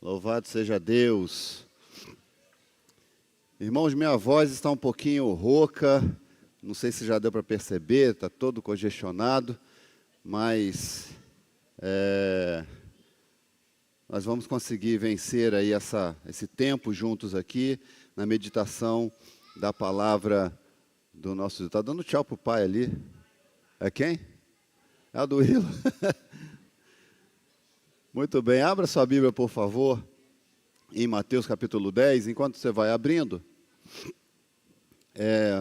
Louvado seja Deus. Irmãos, minha voz está um pouquinho rouca, não sei se já deu para perceber, está todo congestionado, mas nós vamos conseguir vencer aí esse tempo juntos aqui, na meditação da palavra do nosso Deus. Está dando tchau para o pai ali? É quem? É o do Hilo. Muito bem, abra sua Bíblia, por favor, em Mateus capítulo 10, enquanto você vai abrindo,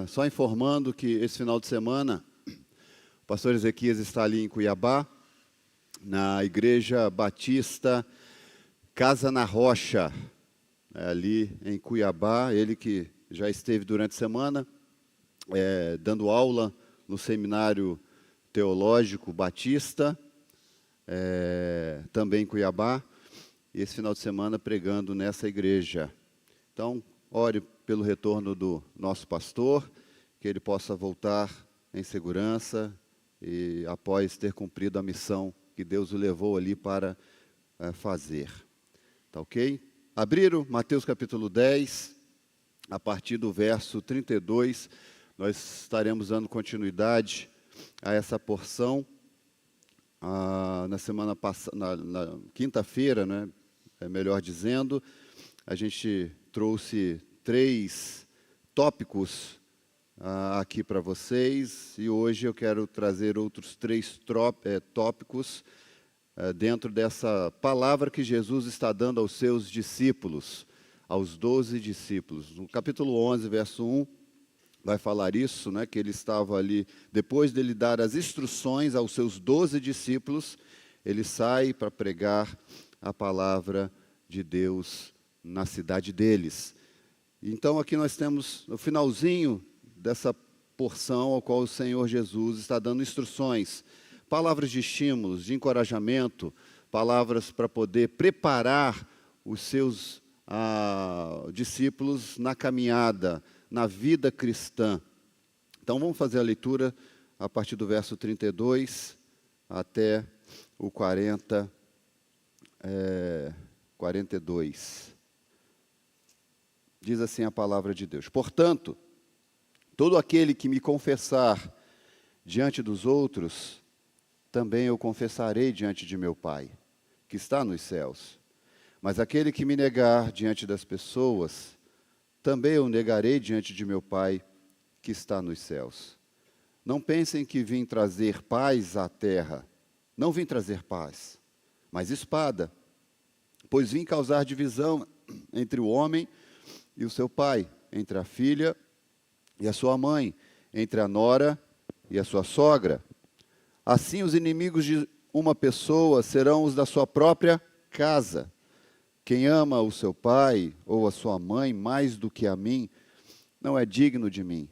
só informando que esse final de semana, o pastor Ezequias está ali em Cuiabá, na Igreja Batista Casa na Rocha, ali em Cuiabá, ele que já esteve durante a semana dando aula no Seminário Teológico Batista, também em Cuiabá, e esse final de semana pregando nessa igreja. Então, ore pelo retorno do nosso pastor, que ele possa voltar em segurança e após ter cumprido a missão que Deus o levou ali para fazer. Tá ok? Abriram Mateus capítulo 10, a partir do verso 32, nós estaremos dando continuidade a essa porção. Na semana passada, na quinta-feira, né, melhor dizendo, a gente trouxe 3 tópicos aqui para vocês, e hoje eu quero trazer outros 3 tópicos dentro dessa palavra que Jesus está dando aos seus discípulos, aos 12 discípulos. No capítulo 11, verso 1, vai falar isso, né, que ele estava ali, depois dele dar as instruções aos seus 12 discípulos, ele sai para pregar a palavra de Deus na cidade deles. Então aqui nós temos no finalzinho dessa porção ao qual o Senhor Jesus está dando instruções, palavras de estímulos, de encorajamento, palavras para poder preparar os seus discípulos na caminhada, na vida cristã. Então vamos fazer a leitura a partir do verso 32 até o 42. Diz assim a palavra de Deus: Portanto, todo aquele que me confessar diante dos outros, também eu confessarei diante de meu Pai, que está nos céus. Mas aquele que me negar diante das pessoas, também eu negarei diante de meu Pai, que está nos céus. Não pensem que vim trazer paz à terra. Não vim trazer paz, mas espada, pois vim causar divisão entre o homem e o seu pai, entre a filha e a sua mãe, entre a nora e a sua sogra. Assim os inimigos de uma pessoa serão os da sua própria casa. Quem ama o seu pai ou a sua mãe mais do que a mim, não é digno de mim.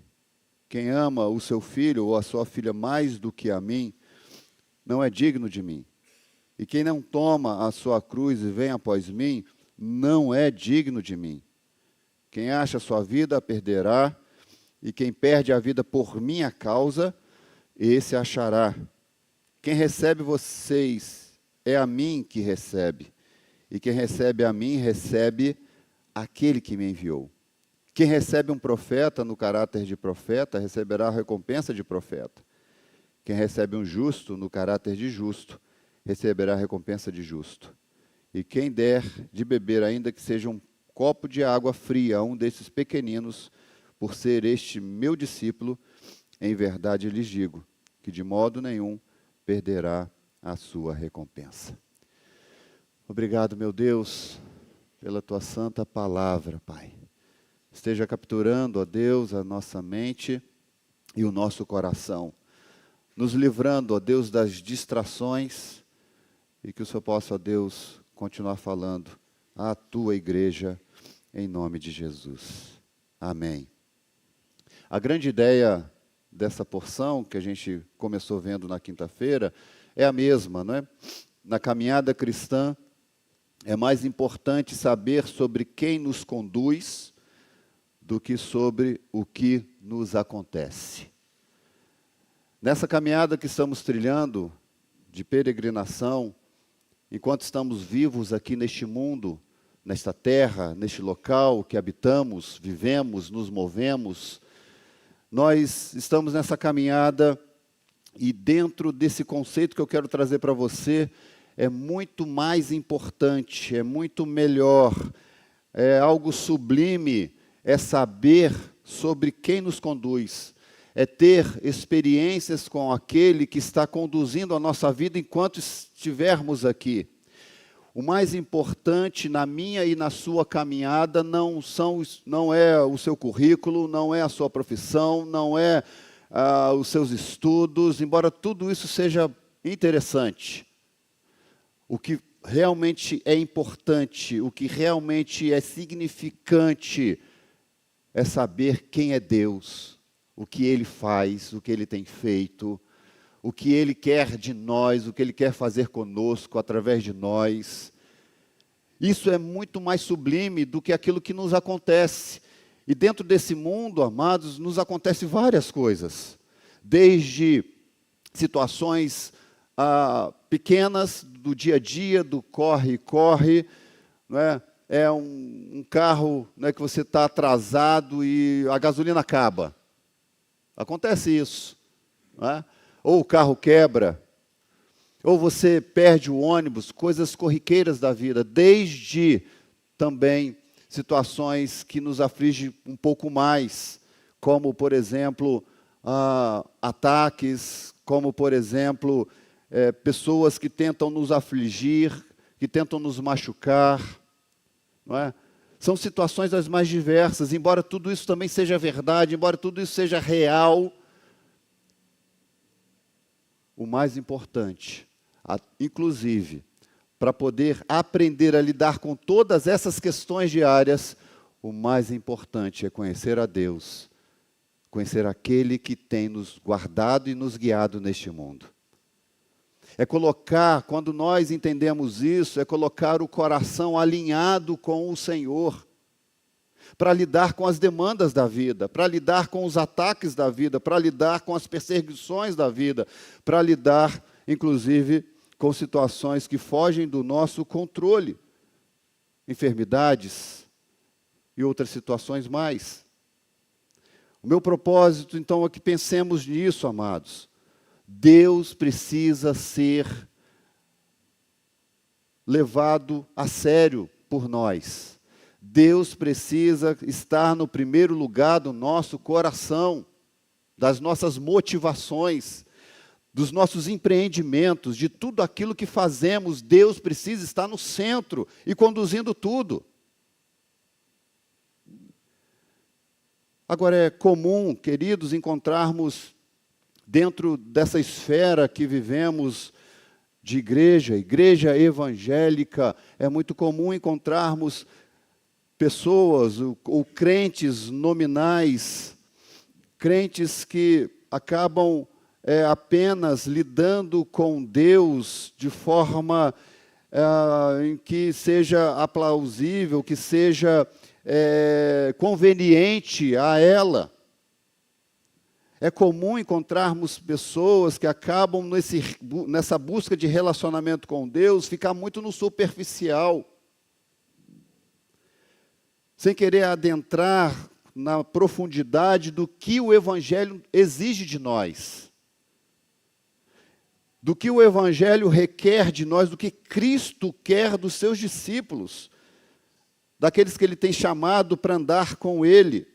Quem ama o seu filho ou a sua filha mais do que a mim, não é digno de mim. E quem não toma a sua cruz e vem após mim, não é digno de mim. Quem acha a sua vida, a perderá, e quem perde a vida por minha causa, esse achará. Quem recebe vocês, é a mim que recebe. E quem recebe a mim, recebe aquele que me enviou. Quem recebe um profeta no caráter de profeta, receberá a recompensa de profeta. Quem recebe um justo no caráter de justo, receberá a recompensa de justo. E quem der de beber, ainda que seja um copo de água fria, a um desses pequeninos, por ser este meu discípulo, em verdade lhes digo, que de modo nenhum perderá a sua recompensa. Obrigado, meu Deus, pela Tua santa palavra, Pai. Esteja capturando, ó Deus, a nossa mente e o nosso coração, nos livrando, ó Deus, das distrações, e que o Senhor possa, ó Deus, continuar falando à Tua igreja, em nome de Jesus. Amém. A grande ideia dessa porção, que a gente começou vendo na quinta-feira, é a mesma, não é? Na caminhada cristã, é mais importante saber sobre quem nos conduz do que sobre o que nos acontece. Nessa caminhada que estamos trilhando, de peregrinação, enquanto estamos vivos aqui neste mundo, nesta terra, neste local que habitamos, vivemos, nos movemos. Nós estamos nessa caminhada e dentro desse conceito que eu quero trazer para você, é muito mais importante, é muito melhor, é algo sublime, é saber sobre quem nos conduz, é ter experiências com aquele que está conduzindo a nossa vida enquanto estivermos aqui. O mais importante na minha e na sua caminhada não é o seu currículo, não é a sua profissão, não é os seus estudos, embora tudo isso seja interessante. O que realmente é importante, o que realmente é significante, é saber quem é Deus, o que Ele faz, o que Ele tem feito, o que Ele quer de nós, o que Ele quer fazer conosco, através de nós. Isso é muito mais sublime do que aquilo que nos acontece. E dentro desse mundo, amados, nos acontecem várias coisas. Desde situações pequenas do dia a dia, do corre-corre, não é? É um carro, né, que você está atrasado e a gasolina acaba. Acontece isso, não é? Ou o carro quebra, ou você perde o ônibus, coisas corriqueiras da vida, desde também situações que nos afligem um pouco mais, como, por exemplo, ataques, como, por exemplo, pessoas que tentam nos afligir, que tentam nos machucar, não é? São situações das mais diversas, embora tudo isso também seja verdade, embora tudo isso seja real, o mais importante, inclusive, para poder aprender a lidar com todas essas questões diárias, o mais importante é conhecer a Deus, conhecer aquele que tem nos guardado e nos guiado neste mundo. É colocar, quando nós entendemos isso, é colocar o coração alinhado com o Senhor, para lidar com as demandas da vida, para lidar com os ataques da vida, para lidar com as perseguições da vida, para lidar, inclusive, com situações que fogem do nosso controle, enfermidades e outras situações mais. O meu propósito, então, é que pensemos nisso, amados. Deus precisa ser levado a sério por nós. Deus precisa estar no primeiro lugar do nosso coração, das nossas motivações, dos nossos empreendimentos, de tudo aquilo que fazemos. Deus precisa estar no centro e conduzindo tudo. Agora, é comum, queridos, encontrarmos dentro dessa esfera que vivemos de igreja evangélica, é muito comum encontrarmos pessoas ou crentes nominais, crentes que acabam apenas lidando com Deus de forma em que seja aplausível, que seja conveniente a ela. É comum encontrarmos pessoas que acabam nessa busca de relacionamento com Deus, ficar muito no superficial, sem querer adentrar na profundidade do que o Evangelho exige de nós, do que o Evangelho requer de nós, do que Cristo quer dos seus discípulos, daqueles que Ele tem chamado para andar com Ele.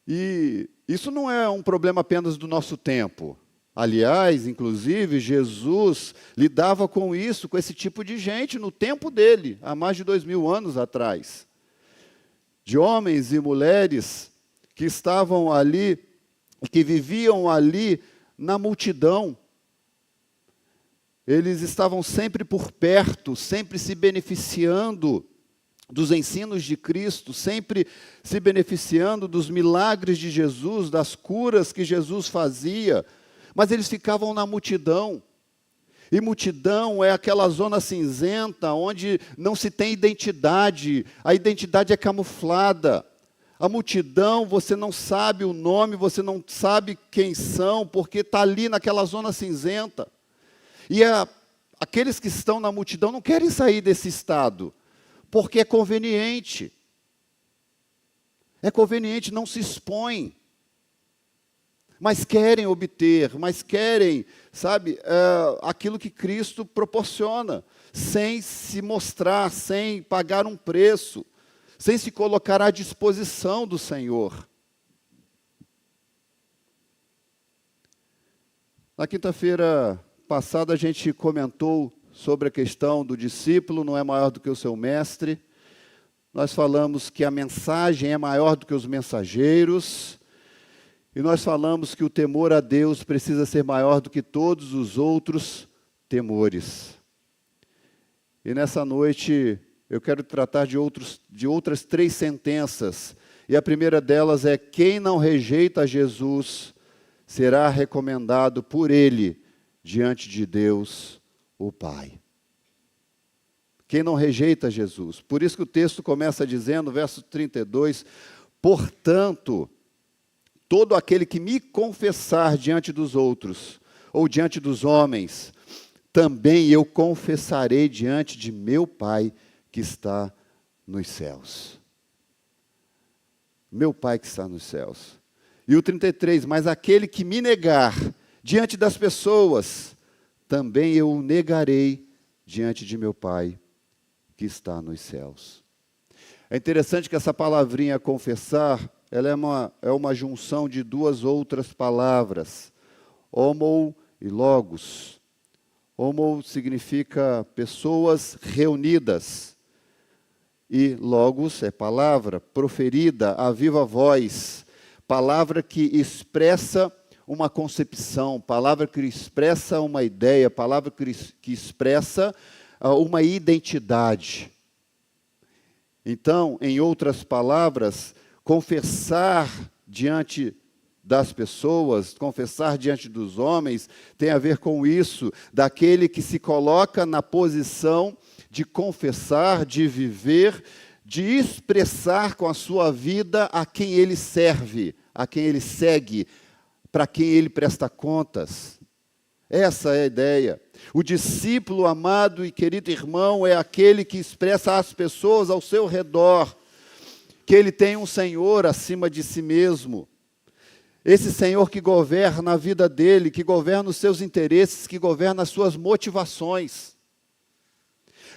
E isso não é um problema apenas do nosso tempo. Aliás, inclusive, Jesus lidava com isso, com esse tipo de gente no tempo dele, há mais de 2000 anos atrás. De homens e mulheres que estavam ali, que viviam ali na multidão. Eles estavam sempre por perto, sempre se beneficiando dos ensinos de Cristo, sempre se beneficiando dos milagres de Jesus, das curas que Jesus fazia, mas eles ficavam na multidão. E multidão é aquela zona cinzenta onde não se tem identidade, a identidade é camuflada. A multidão, você não sabe o nome, você não sabe quem são, porque está ali naquela zona cinzenta. E aqueles que estão na multidão não querem sair desse estado, porque é conveniente. É conveniente, não se expõe. Mas querem obter, mas querem, sabe, aquilo que Cristo proporciona, sem se mostrar, sem pagar um preço, sem se colocar à disposição do Senhor. Na quinta-feira passada a gente comentou sobre a questão do discípulo, não é maior do que o seu mestre. Nós falamos que a mensagem é maior do que os mensageiros. E nós falamos que o temor a Deus precisa ser maior do que todos os outros temores. E nessa noite eu quero tratar de outras 3 sentenças. E a primeira delas é: quem não rejeita Jesus será recomendado por Ele diante de Deus, o Pai. Quem não rejeita Jesus. Por isso que o texto começa dizendo, verso 32, portanto, todo aquele que me confessar diante dos outros, ou diante dos homens, também eu confessarei diante de meu Pai que está nos céus. Meu Pai que está nos céus. E o 33, mas aquele que me negar diante das pessoas, também eu o negarei diante de meu Pai que está nos céus. É interessante que essa palavrinha confessar, ela é uma junção de 2 outras palavras, homo e logos. Homo significa pessoas reunidas, e logos é palavra proferida a viva voz, palavra que expressa uma concepção, palavra que expressa uma ideia, palavra que expressa uma identidade. Então, em outras palavras, confessar diante das pessoas, confessar diante dos homens, tem a ver com isso, daquele que se coloca na posição de confessar, de viver, de expressar com a sua vida a quem ele serve, a quem ele segue, para quem ele presta contas. Essa é a ideia. O discípulo amado e querido irmão é aquele que expressa às pessoas ao seu redor que ele tem um Senhor acima de si mesmo. Esse Senhor que governa a vida dele, que governa os seus interesses, que governa as suas motivações.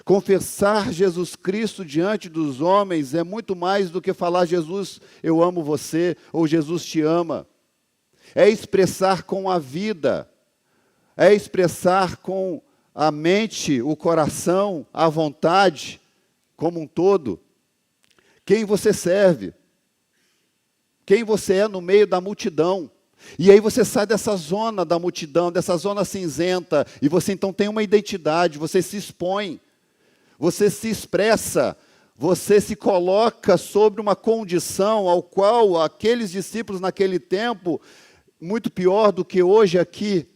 Confessar Jesus Cristo diante dos homens é muito mais do que falar: Jesus, eu amo você, ou Jesus te ama. É expressar com a vida, é expressar com a mente, o coração, a vontade, como um todo, quem você serve, quem você é no meio da multidão. E aí você sai dessa zona da multidão, dessa zona cinzenta, e você então tem uma identidade, você se expõe, você se expressa, você se coloca sobre uma condição ao qual aqueles discípulos naquele tempo, muito pior do que hoje aqui,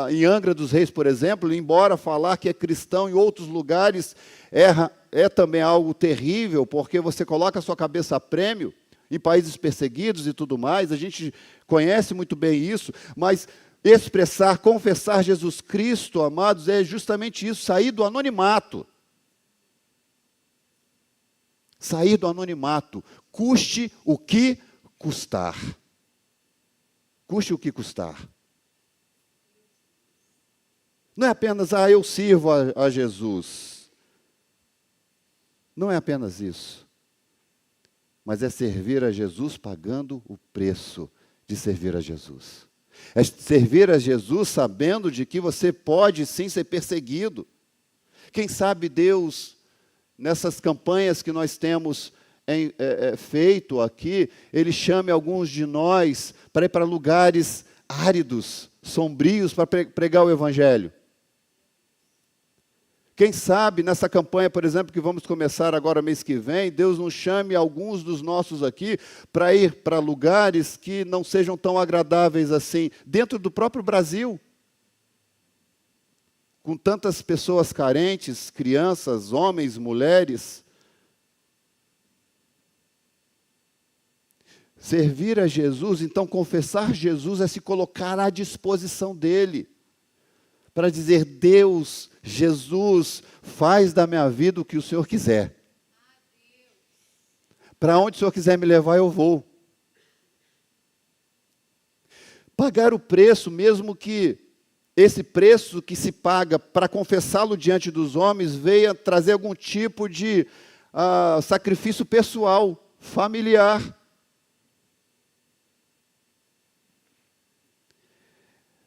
em Angra dos Reis, por exemplo, embora falar que é cristão em outros lugares é também algo terrível, porque você coloca a sua cabeça a prêmio, em países perseguidos e tudo mais, a gente conhece muito bem isso, mas expressar, confessar Jesus Cristo, amados, é justamente isso, sair do anonimato. Sair do anonimato, custe o que custar. Custe o que custar. Não é apenas, eu sirvo a Jesus. Não é apenas isso. Mas é servir a Jesus pagando o preço de servir a Jesus. É servir a Jesus sabendo de que você pode sim ser perseguido. Quem sabe Deus, nessas campanhas que nós temos feito aqui, Ele chame alguns de nós para ir para lugares áridos, sombrios, para pregar o Evangelho. Quem sabe, nessa campanha, por exemplo, que vamos começar agora mês que vem, Deus nos chame alguns dos nossos aqui para ir para lugares que não sejam tão agradáveis assim, dentro do próprio Brasil. Com tantas pessoas carentes, crianças, homens, mulheres. Servir a Jesus, então confessar Jesus é se colocar à disposição dEle. para dizer: Deus, Jesus, faz da minha vida o que o Senhor quiser. Para onde o Senhor quiser me levar, eu vou. Pagar o preço, mesmo que esse preço que se paga para confessá-lo diante dos homens venha trazer algum tipo de sacrifício pessoal, familiar.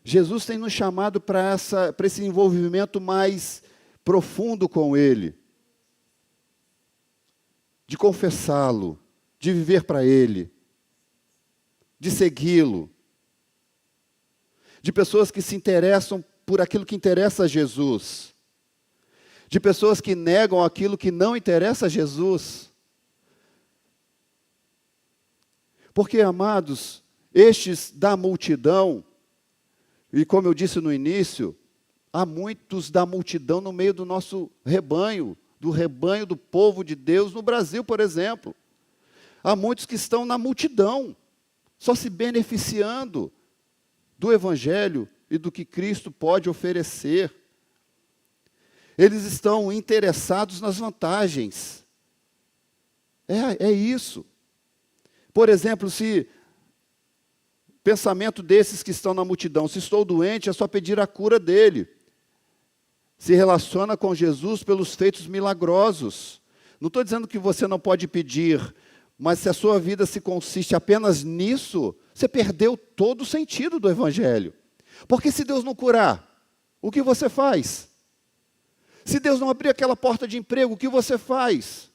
Jesus tem nos chamado para esse envolvimento mais profundo com Ele, de confessá-lo, de viver para Ele, de segui-lo, de pessoas que se interessam por aquilo que interessa a Jesus, de pessoas que negam aquilo que não interessa a Jesus. Porque, amados, estes da multidão, e como eu disse no início, há muitos da multidão no meio do nosso rebanho, do rebanho do povo de Deus no Brasil, por exemplo. Há muitos que estão na multidão, só se beneficiando do Evangelho e do que Cristo pode oferecer. Eles estão interessados nas vantagens. É isso. Por exemplo, se pensamento desses que estão na multidão: se estou doente, é só pedir a cura dele. Se relaciona com Jesus pelos feitos milagrosos. Não estou dizendo que você não pode pedir, mas se a sua vida se consiste apenas nisso, você perdeu todo o sentido do Evangelho. Porque se Deus não curar, o que você faz? Se Deus não abrir aquela porta de emprego, o que você faz?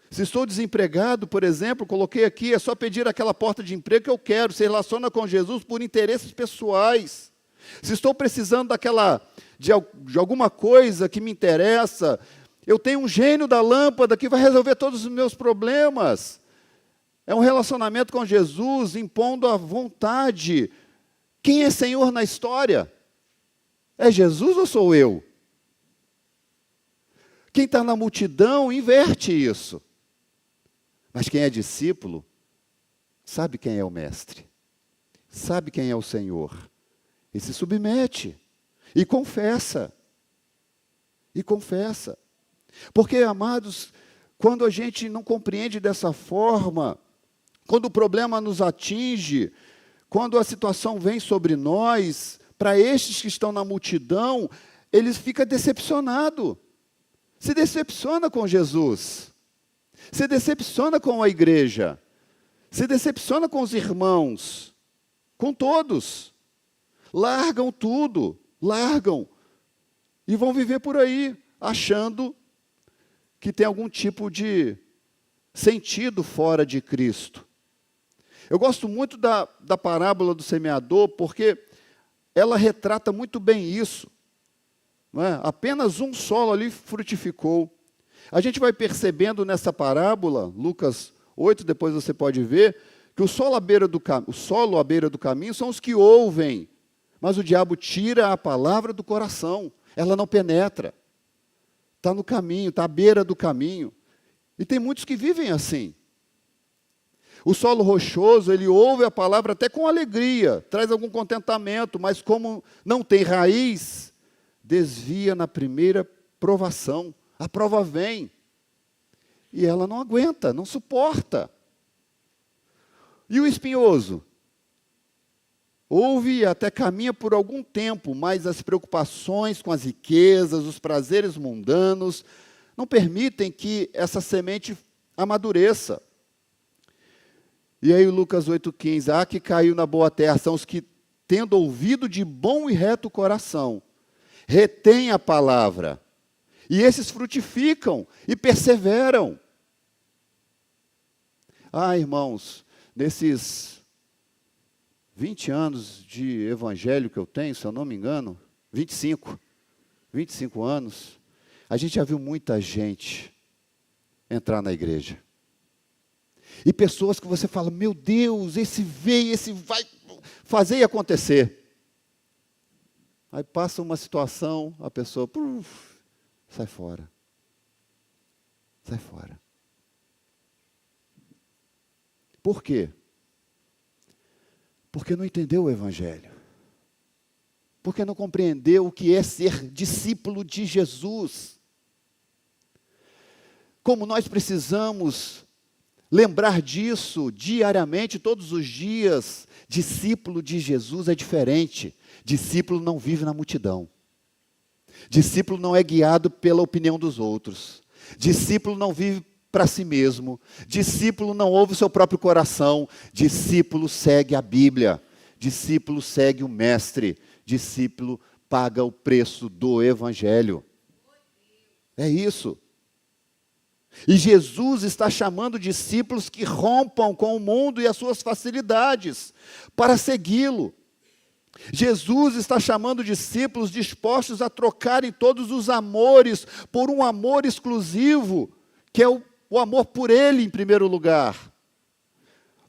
Se estou desempregado, por exemplo, coloquei aqui, é só pedir aquela porta de emprego que eu quero. Se relaciona com Jesus por interesses pessoais. Se estou precisando de alguma coisa que me interessa, eu tenho um gênio da lâmpada que vai resolver todos os meus problemas. É um relacionamento com Jesus, impondo a vontade. Quem é Senhor na história? É Jesus ou sou eu? Quem está na multidão inverte isso. Mas quem é discípulo, sabe quem é o Mestre, sabe quem é o Senhor, e se submete, e confessa. E confessa. Porque, amados, quando a gente não compreende dessa forma, quando o problema nos atinge, quando a situação vem sobre nós, para estes que estão na multidão, eles ficam decepcionados. Se decepciona com Jesus. Se decepciona com a igreja. Se decepciona com os irmãos. Com todos. Largam tudo. Largam. E vão viver por aí, achando que tem algum tipo de sentido fora de Cristo. Eu gosto muito da parábola do semeador, porque ela retrata muito bem isso. Não é? Apenas um solo ali frutificou. A gente vai percebendo nessa parábola, Lucas 8, depois você pode ver, que o solo à beira do caminho são os que ouvem, mas o diabo tira a palavra do coração, ela não penetra. Está no caminho, está à beira do caminho. E tem muitos que vivem assim. O solo rochoso, ele ouve a palavra até com alegria, traz algum contentamento, mas como não tem raiz, desvia na primeira provação. A prova vem. E ela não aguenta, não suporta. E o espinhoso? Ouve e até caminha por algum tempo, mas as preocupações com as riquezas, os prazeres mundanos, não permitem que essa semente amadureça. E aí Lucas 8,15, que caiu na boa terra, são os que, tendo ouvido de bom e reto coração, retêm a palavra, e esses frutificam e perseveram. Irmãos, nesses 20 anos de evangelho que eu tenho, se eu não me engano, 25 anos, a gente já viu muita gente entrar na igreja. E pessoas que você fala: meu Deus, esse veio, esse vai fazer e acontecer. Aí passa uma situação, a pessoa sai fora. Sai fora. Por quê? Porque não entendeu o Evangelho. Porque não compreendeu o que é ser discípulo de Jesus. Como nós precisamos lembrar disso diariamente, todos os dias. Discípulo de Jesus é diferente. Discípulo não vive na multidão. Discípulo não é guiado pela opinião dos outros. Discípulo não vive para si mesmo. Discípulo não ouve o seu próprio coração. Discípulo segue a Bíblia. Discípulo segue o Mestre. Discípulo paga o preço do Evangelho. É isso. E Jesus está chamando discípulos que rompam com o mundo e as suas facilidades para segui-lo. Jesus está chamando discípulos dispostos a trocarem todos os amores por um amor exclusivo, que é o amor por Ele em primeiro lugar.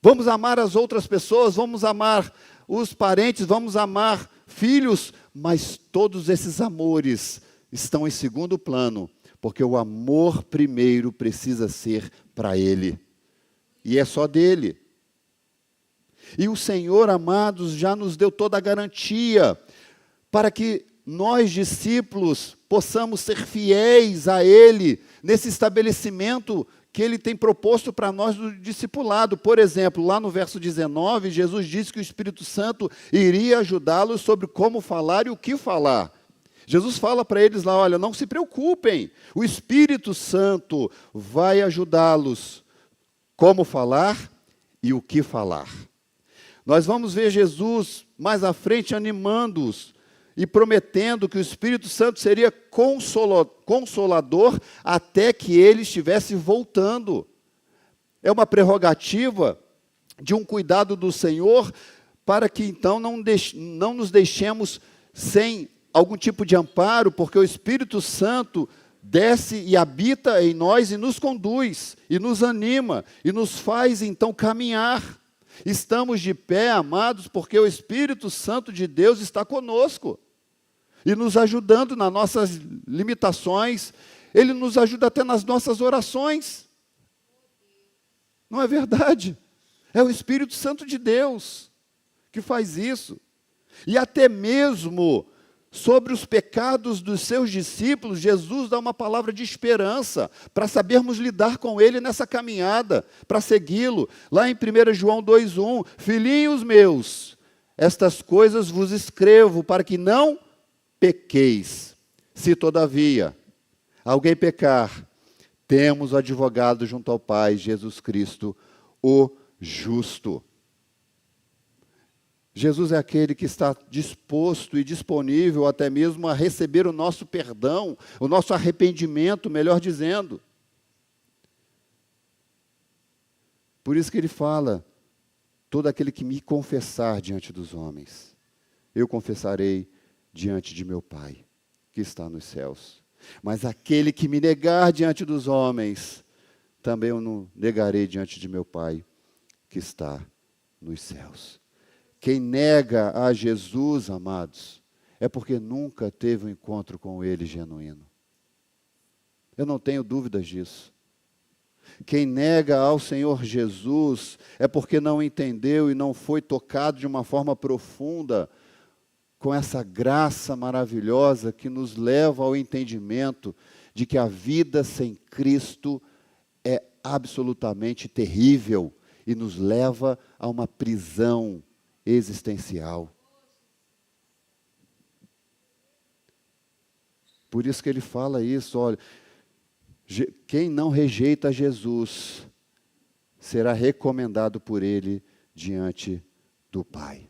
Vamos amar as outras pessoas, vamos amar os parentes, vamos amar filhos, mas todos esses amores estão em segundo plano, porque o amor primeiro precisa ser para Ele, e é só dele. E o Senhor, amados, já nos deu toda a garantia para que nós, discípulos, possamos ser fiéis a Ele, nesse estabelecimento que Ele tem proposto para nós do discipulado. Por exemplo, lá no verso 19, Jesus disse que o Espírito Santo iria ajudá-los sobre como falar e o que falar. Jesus fala para eles lá, olha, não se preocupem, o Espírito Santo vai ajudá-los como falar e o que falar. Nós vamos ver Jesus mais à frente animando-os e prometendo que o Espírito Santo seria consolador até que ele estivesse voltando. É uma prerrogativa de um cuidado do Senhor para que então não nos deixemos sem algum tipo de amparo, porque o Espírito Santo desce e habita em nós e nos conduz, e nos anima, e nos faz então caminhar. Estamos de pé, amados, porque o Espírito Santo de Deus está conosco e nos ajudando nas nossas limitações. Ele nos ajuda até nas nossas orações. Não é verdade? É o Espírito Santo de Deus que faz isso. E até mesmo sobre os pecados dos seus discípulos, Jesus dá uma palavra de esperança, para sabermos lidar com ele nessa caminhada, para segui-lo. Lá em 1 João 2,1, filhinhos meus, estas coisas vos escrevo, para que não pequeis. Se todavia alguém pecar, temos o advogado junto ao Pai, Jesus Cristo, o justo. Jesus é aquele que está disposto e disponível até mesmo a receber o nosso perdão, o nosso arrependimento, melhor dizendo. Por isso que ele fala, todo aquele que me confessar diante dos homens, eu confessarei diante de meu Pai, que está nos céus. Mas aquele que me negar diante dos homens, também eu não negarei diante de meu Pai, que está nos céus. Quem nega a Jesus, amados, é porque nunca teve um encontro com Ele genuíno. Eu não tenho dúvidas disso. Quem nega ao Senhor Jesus é porque não entendeu e não foi tocado de uma forma profunda com essa graça maravilhosa que nos leva ao entendimento de que a vida sem Cristo é absolutamente terrível e nos leva a uma prisão existencial. Por isso que ele fala isso, olha, quem não rejeita Jesus será recomendado por ele diante do Pai.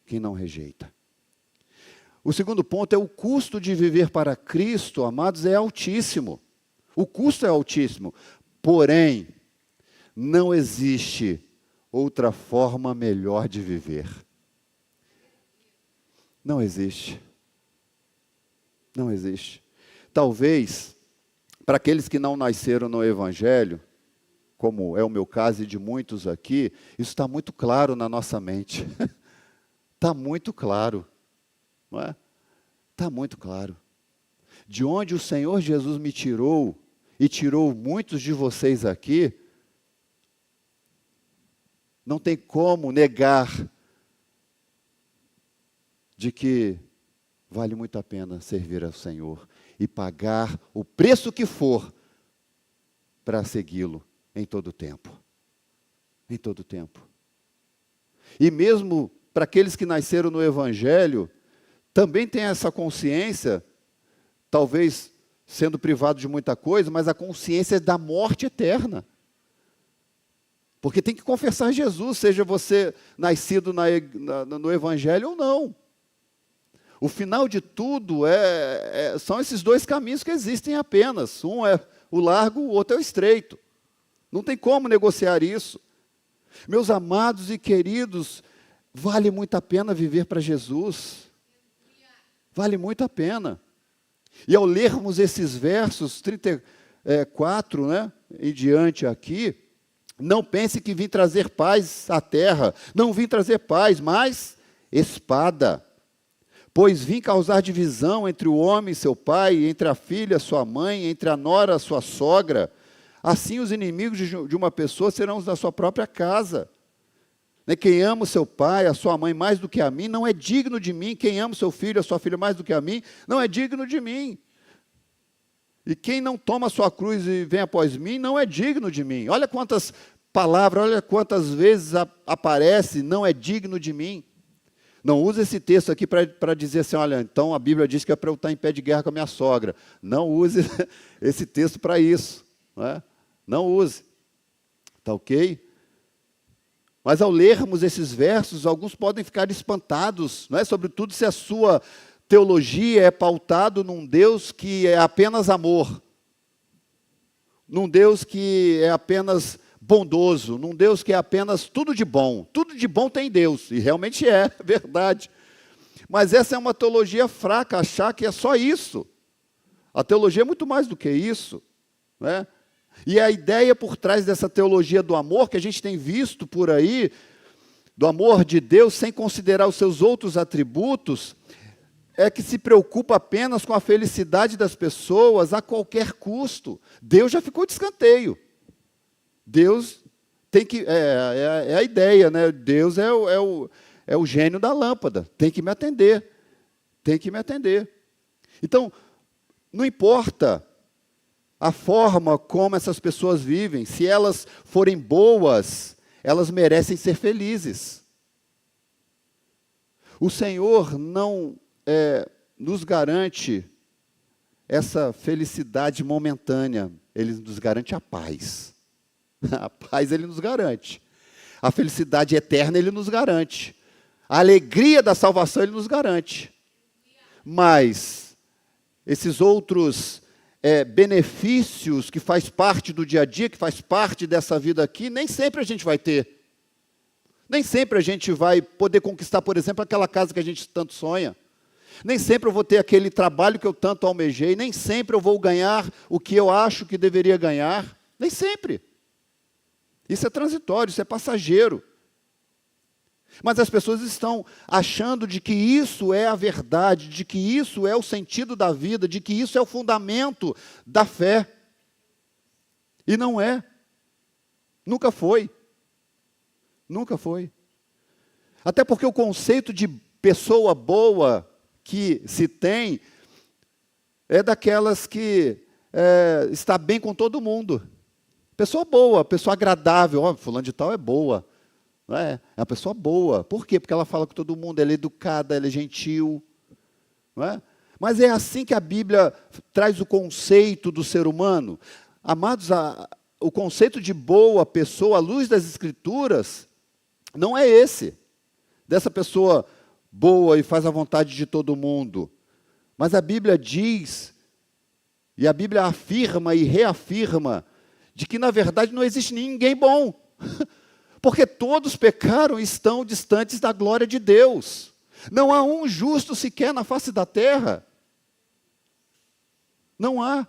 Quem não rejeita. O segundo ponto é o custo de viver para Cristo, amados, é altíssimo. O custo é altíssimo, porém, não existe outra forma melhor de viver. Não existe. Não existe. Talvez, para aqueles que não nasceram no Evangelho, como é o meu caso e de muitos aqui, isso está muito claro na nossa mente. Está muito claro. Não é? Está muito claro. De onde o Senhor Jesus me tirou, e tirou muitos de vocês aqui, não tem como negar de que vale muito a pena servir ao Senhor e pagar o preço que for para segui-lo em todo o tempo. Em todo o tempo. E mesmo para aqueles que nasceram no Evangelho, também tem essa consciência, talvez sendo privado de muita coisa, mas a consciência da morte eterna. Porque tem que confessar Jesus, seja você nascido no Evangelho ou não. O final de tudo são esses dois caminhos que existem apenas. Um é o largo, o outro é o estreito. Não tem como negociar isso. Meus amados e queridos, vale muito a pena viver para Jesus. Vale muito a pena. E ao lermos esses versos 34, em diante aqui, não pense que vim trazer paz à terra. Não vim trazer paz, mas espada. Pois vim causar divisão entre o homem e seu pai, entre a filha e sua mãe, entre a nora e sua sogra. Assim os inimigos de uma pessoa serão os da sua própria casa. Quem ama o seu pai, a sua mãe mais do que a mim, não é digno de mim. Quem ama o seu filho, a sua filha mais do que a mim, não é digno de mim. E quem não toma a sua cruz e vem após mim, não é digno de mim. Olha quantas palavras, olha quantas vezes aparece, não é digno de mim. Não use esse texto aqui para dizer assim, olha, então a Bíblia diz que é para eu estar em pé de guerra com a minha sogra. Não use esse texto para isso. Não use. Está ok? Mas ao lermos esses versos, alguns podem ficar espantados, sobretudo se a sua teologia é pautado num Deus que é apenas amor, num Deus que é apenas bondoso, num Deus que é apenas tudo de bom tem Deus, e realmente é verdade. Mas essa é uma teologia fraca, achar que é só isso. A teologia é muito mais do que isso, E a ideia por trás dessa teologia do amor, que a gente tem visto por aí, do amor de Deus, sem considerar os seus outros atributos, é que se preocupa apenas com a felicidade das pessoas a qualquer custo. Deus já ficou de escanteio. Deus tem que... É a ideia, Deus é o gênio da lâmpada. Tem que me atender. Tem que me atender. Então, não importa a forma como essas pessoas vivem, se elas forem boas, elas merecem ser felizes. O Senhor não nos garante essa felicidade momentânea, Ele nos garante a paz. A paz Ele nos garante. A felicidade eterna Ele nos garante. A alegria da salvação Ele nos garante. Mas esses outros benefícios que faz parte do dia a dia, que faz parte dessa vida aqui, nem sempre a gente vai ter. Nem sempre a gente vai poder conquistar, por exemplo, aquela casa que a gente tanto sonha. Nem sempre eu vou ter aquele trabalho que eu tanto almejei. Nem sempre eu vou ganhar o que eu acho que deveria ganhar. Nem sempre. Isso é transitório, isso é passageiro. Mas as pessoas estão achando de que isso é a verdade, de que isso é o sentido da vida, de que isso é o fundamento da fé. E não é. Nunca foi. Nunca foi. Até porque o conceito de pessoa boa que se tem é daquelas que está bem com todo mundo. Pessoa boa, pessoa agradável. Fulano de tal é boa. É uma pessoa boa. Por quê? Porque ela fala com todo mundo, ela é educada, ela é gentil. Mas é assim que a Bíblia traz o conceito do ser humano. Amados, o conceito de boa pessoa, à luz das Escrituras, não é esse. Dessa pessoa boa e faz a vontade de todo mundo. Mas a Bíblia diz, e a Bíblia afirma e reafirma, de que na verdade não existe ninguém bom. Porque todos pecaram e estão distantes da glória de Deus. Não há um justo sequer na face da terra. Não há.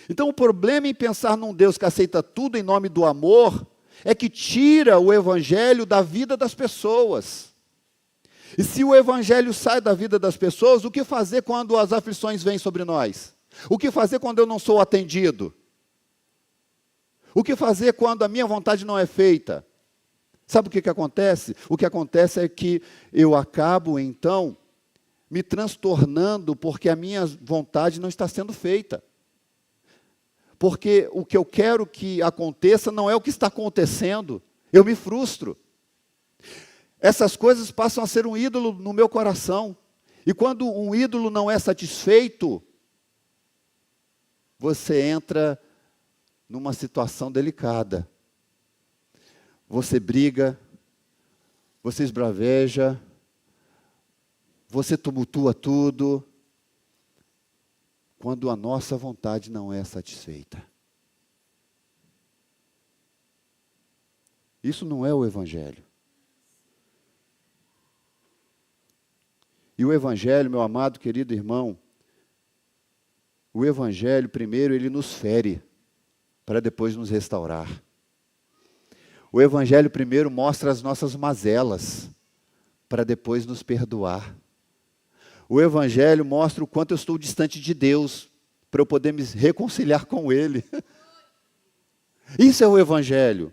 Então o problema em pensar num Deus que aceita tudo em nome do amor é que tira o Evangelho da vida das pessoas. E se o Evangelho sai da vida das pessoas, o que fazer quando as aflições vêm sobre nós? O que fazer quando eu não sou atendido? O que fazer quando a minha vontade não é feita? Sabe o que acontece? O que acontece é que eu acabo, então, me transtornando porque a minha vontade não está sendo feita. Porque o que eu quero que aconteça não é o que está acontecendo. Eu me frustro. Essas coisas passam a ser um ídolo no meu coração. E quando um ídolo não é satisfeito, você entra numa situação delicada. Você briga, você esbraveja, você tumultua tudo, quando a nossa vontade não é satisfeita. Isso não é o Evangelho. E o Evangelho, meu amado, querido irmão, o Evangelho, primeiro, ele nos fere, para depois nos restaurar. O Evangelho, primeiro, mostra as nossas mazelas, para depois nos perdoar. O Evangelho mostra o quanto eu estou distante de Deus, para eu poder me reconciliar com Ele. Isso é o Evangelho.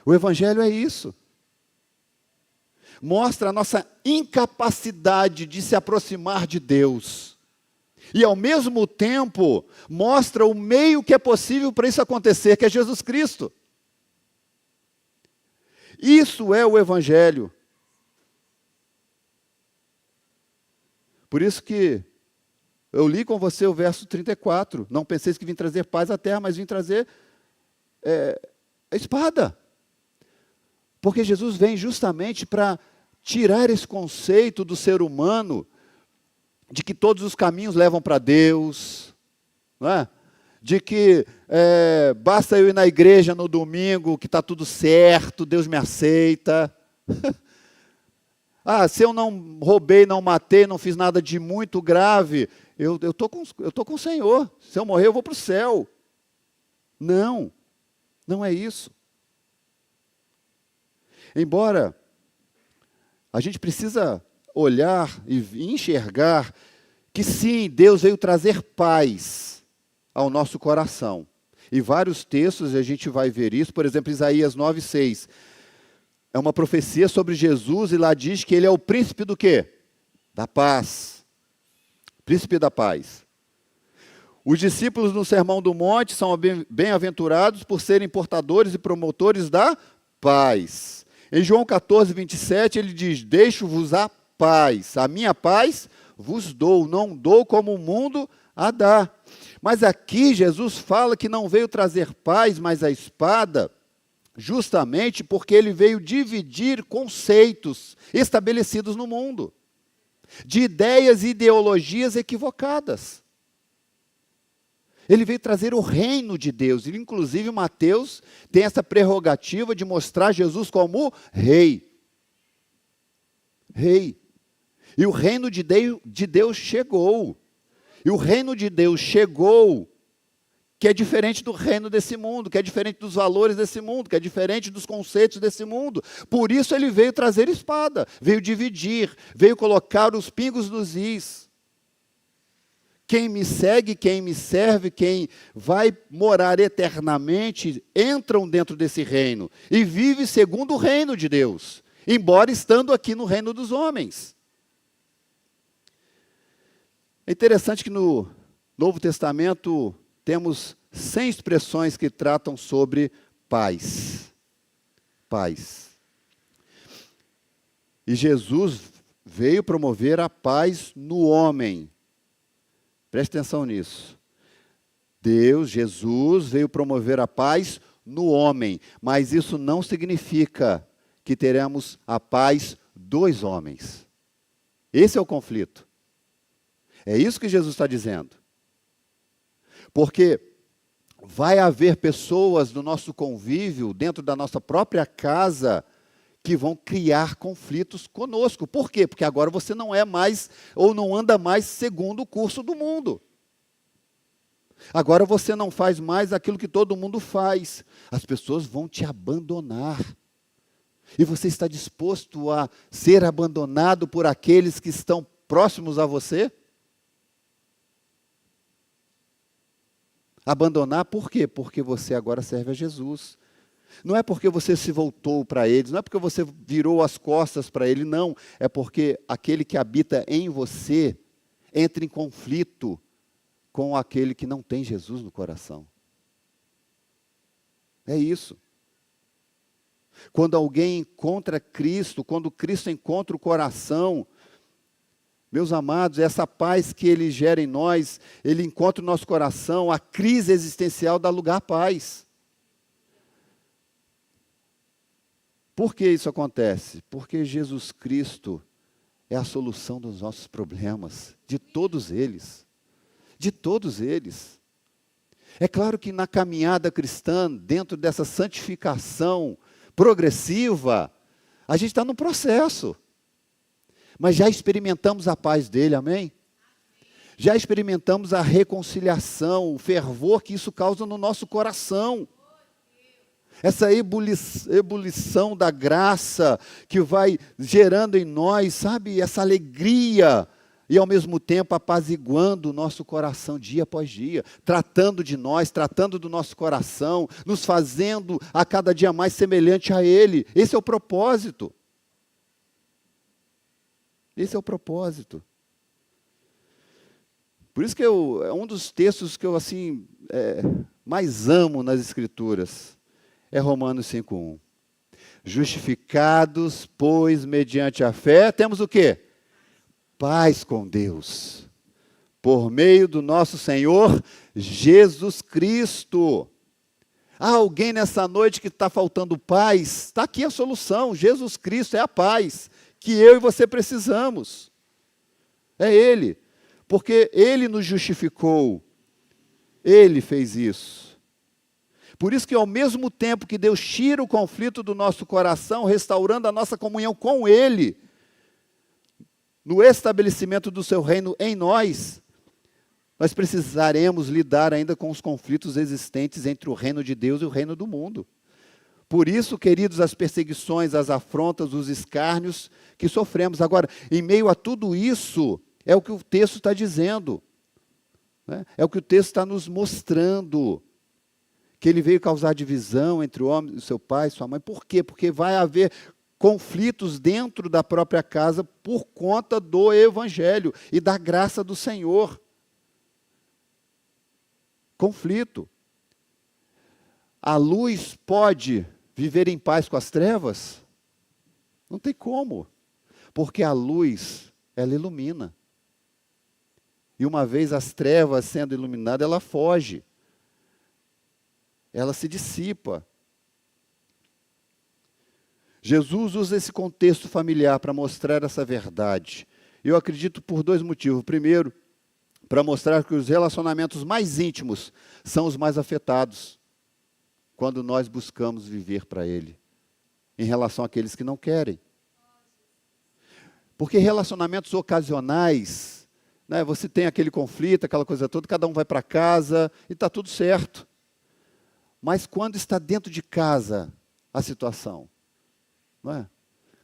O Evangelho é isso. Mostra a nossa incapacidade de se aproximar de Deus. E, ao mesmo tempo, mostra o meio que é possível para isso acontecer, que é Jesus Cristo. Isso é o Evangelho. Por isso que eu li com você o verso 34. Não penseis que vim trazer paz à terra, mas vim trazer a espada. Porque Jesus vem justamente para tirar esse conceito do ser humano de que todos os caminhos levam para Deus, não é? De que basta eu ir na igreja no domingo, que está tudo certo, Deus me aceita. Se eu não roubei, não matei, não fiz nada de muito grave, eu estou com o Senhor. Se eu morrer, eu vou para o céu. Não, não é isso. Embora a gente precisa olhar e enxergar que sim, Deus veio trazer paz ao nosso coração. E vários textos a gente vai ver isso, por exemplo, Isaías 9:6. É uma profecia sobre Jesus e lá diz que ele é o príncipe do quê? Da paz. Príncipe da paz. Os discípulos no Sermão do Monte são bem-aventurados por serem portadores e promotores da paz. Em João 14:27 ele diz: deixo-vos a paz, a minha paz vos dou, não dou como o mundo a dá. Mas aqui Jesus fala que não veio trazer paz, mas a espada, justamente porque ele veio dividir conceitos estabelecidos no mundo, de ideias e ideologias equivocadas. Ele veio trazer o reino de Deus. E, inclusive, Mateus tem essa prerrogativa de mostrar Jesus como rei. Rei. E o reino de Deus chegou. E o reino de Deus chegou, que é diferente do reino desse mundo, que é diferente dos valores desse mundo, que é diferente dos conceitos desse mundo. Por isso ele veio trazer espada, veio dividir, veio colocar os pingos nos is. Quem me segue, quem me serve, quem vai morar eternamente, entram dentro desse reino e vive segundo o reino de Deus, embora estando aqui no reino dos homens. É interessante que no Novo Testamento temos 100 expressões que tratam sobre paz. Paz. E Jesus veio promover a paz no homem. Preste atenção nisso. Jesus veio promover a paz no homem, mas isso não significa que teremos a paz dos homens. Esse é o conflito. É isso que Jesus está dizendo. Porque vai haver pessoas no nosso convívio, dentro da nossa própria casa, que vão criar conflitos conosco. Por quê? Porque agora você não é mais, ou não anda mais segundo o curso do mundo. Agora você não faz mais aquilo que todo mundo faz. As pessoas vão te abandonar. E você está disposto a ser abandonado por aqueles que estão próximos a você? Abandonar por quê? Porque você agora serve a Jesus. Não é porque você se voltou para eles, não é porque você virou as costas para ele, não. É porque aquele que habita em você entra em conflito com aquele que não tem Jesus no coração. É isso. Quando alguém encontra Cristo, quando Cristo encontra o coração, meus amados, essa paz que Ele gera em nós, Ele encontra o nosso coração, a crise existencial dá lugar à paz. Por que isso acontece? Porque Jesus Cristo é a solução dos nossos problemas, de todos eles. De todos eles. É claro que na caminhada cristã, dentro dessa santificação progressiva, a gente está no processo. Mas já experimentamos a paz dele, amém? Já experimentamos a reconciliação, o fervor que isso causa no nosso coração. Essa ebulição da graça que vai gerando em nós, sabe, essa alegria, e ao mesmo tempo apaziguando o nosso coração dia após dia, tratando de nós, tratando do nosso coração, nos fazendo a cada dia mais semelhante a Ele. Esse é o propósito. Esse é o propósito. Por isso que é um dos textos que eu assim, mais amo nas Escrituras. É Romanos 5:1. Justificados, pois, mediante a fé, temos o quê? Paz com Deus, por meio do nosso Senhor Jesus Cristo. Há alguém nessa noite que está faltando paz? Está aqui a solução, Jesus Cristo é a paz que eu e você precisamos. É Ele, porque Ele nos justificou, Ele fez isso. Por isso que ao mesmo tempo que Deus tira o conflito do nosso coração, restaurando a nossa comunhão com Ele, no estabelecimento do seu reino em nós, nós precisaremos lidar ainda com os conflitos existentes entre o reino de Deus e o reino do mundo. Por isso, queridos, as perseguições, as afrontas, os escárnios que sofremos. Agora, em meio a tudo isso, é o que o texto está dizendo, né? É o que o texto está nos mostrando. Que ele veio causar divisão entre o homem e seu pai e sua mãe. Por quê? Porque vai haver conflitos dentro da própria casa por conta do Evangelho e da graça do Senhor. Conflito. A luz pode viver em paz com as trevas? Não tem como. Porque a luz, ela ilumina. E uma vez as trevas sendo iluminadas, ela foge. Ela se dissipa. Jesus usa esse contexto familiar para mostrar essa verdade. Eu acredito por dois motivos. Primeiro, para mostrar que os relacionamentos mais íntimos são os mais afetados quando nós buscamos viver para Ele, em relação àqueles que não querem. Porque relacionamentos ocasionais, né, você tem aquele conflito, aquela coisa toda, cada um vai para casa e está tudo certo. Mas quando está dentro de casa a situação, não é?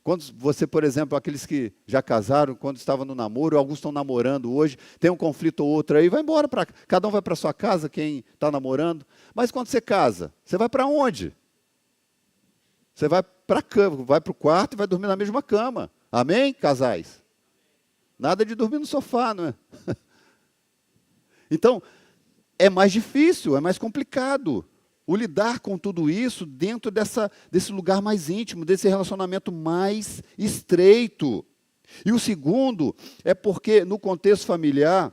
Quando você, por exemplo, aqueles que já casaram, quando estavam no namoro, alguns estão namorando hoje, tem um conflito ou outro aí, vai embora, cada um vai para sua casa, quem está namorando. Mas quando você casa, você vai para onde? Você vai para a cama, vai para o quarto e vai dormir na mesma cama. Amém, casais? Nada de dormir no sofá, não é? Então, é mais difícil, é mais complicado. O lidar com tudo isso dentro desse lugar mais íntimo, desse relacionamento mais estreito. E o segundo é porque no contexto familiar,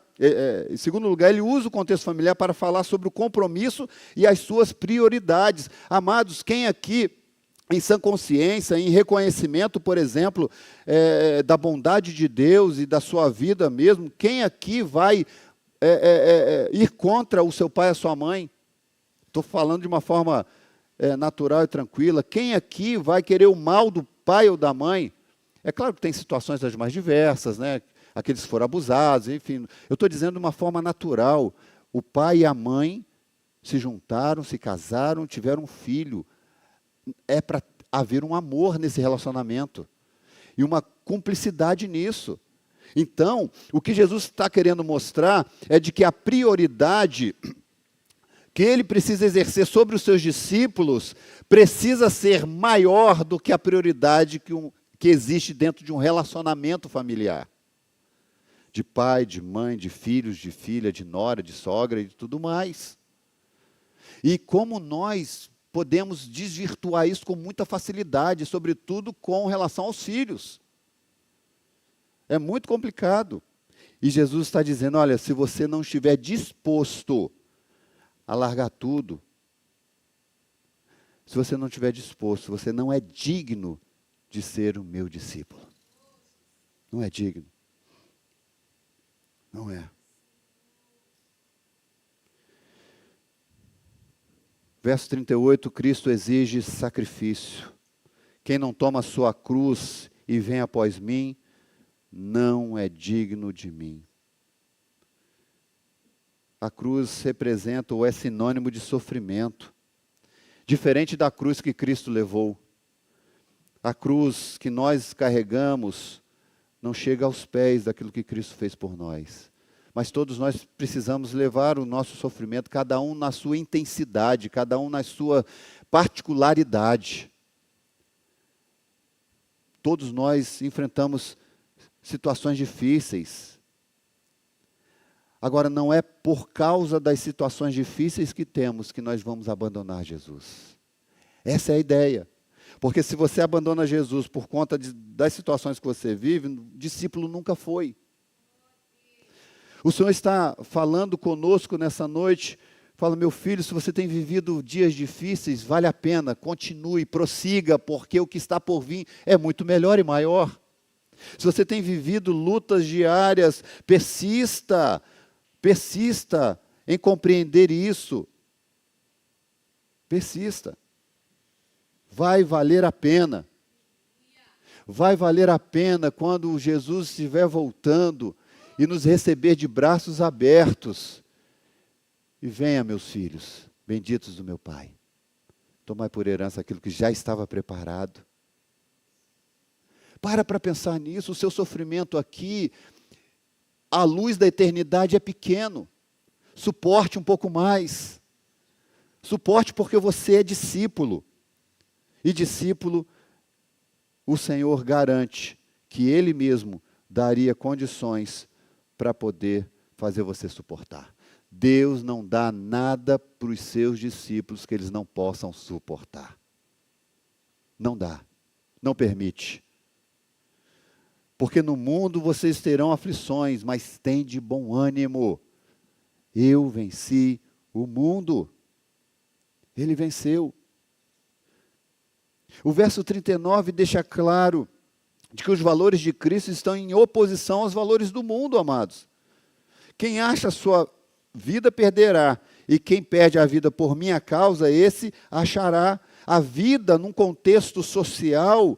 em segundo lugar, ele usa o contexto familiar para falar sobre o compromisso e as suas prioridades. Amados, quem aqui, em sã consciência, em reconhecimento, por exemplo, da bondade de Deus e da sua vida mesmo, quem aqui vai ir contra o seu pai e a sua mãe? Estou falando de uma forma natural e tranquila. Quem aqui vai querer o mal do pai ou da mãe? É claro que tem situações das mais diversas, né? Aqueles que foram abusados, enfim. Eu estou dizendo de uma forma natural. O pai e a mãe se juntaram, se casaram, tiveram um filho. É para haver um amor nesse relacionamento. E uma cumplicidade nisso. Então, o que Jesus está querendo mostrar é de que a prioridade que ele precisa exercer sobre os seus discípulos precisa ser maior do que a prioridade que existe dentro de um relacionamento familiar. De pai, de mãe, de filhos, de filha, de nora, de sogra e de tudo mais. E como nós podemos desvirtuar isso com muita facilidade, sobretudo com relação aos filhos. É muito complicado. E Jesus está dizendo, olha, se você não estiver disposto a largar tudo, se você não estiver disposto, você não é digno de ser o meu discípulo. Não é digno. Não é. Verso 38, Cristo exige sacrifício. Quem não toma a sua cruz e vem após mim, não é digno de mim. A cruz representa ou é sinônimo de sofrimento. Diferente da cruz que Cristo levou. A cruz que nós carregamos não chega aos pés daquilo que Cristo fez por nós. Mas todos nós precisamos levar o nosso sofrimento, cada um na sua intensidade, cada um na sua particularidade. Todos nós enfrentamos situações difíceis. Agora, não é por causa das situações difíceis que temos que nós vamos abandonar Jesus. Essa é a ideia. Porque se você abandona Jesus por conta das situações que você vive, discípulo nunca foi. O Senhor está falando conosco nessa noite, fala, meu filho, se você tem vivido dias difíceis, vale a pena, continue, prossiga, porque o que está por vir é muito melhor e maior. Se você tem vivido lutas diárias, persista em compreender isso. Persista. Vai valer a pena. Vai valer a pena quando Jesus estiver voltando e nos receber de braços abertos. E venha, meus filhos, benditos do meu Pai. Tomai por herança aquilo que já estava preparado. Para pensar nisso, o seu sofrimento aqui, à luz da eternidade, é pequeno. Suporte um pouco mais. Suporte porque você é discípulo. E discípulo, o Senhor garante que Ele mesmo daria condições para poder fazer você suportar. Deus não dá nada para os seus discípulos que eles não possam suportar. Não dá. Não permite. Porque no mundo vocês terão aflições, mas tem de bom ânimo. Eu venci o mundo. Ele venceu. O verso 39 deixa claro de que os valores de Cristo estão em oposição aos valores do mundo, amados. Quem acha a sua vida perderá, e quem perde a vida por minha causa, esse achará. A vida num contexto social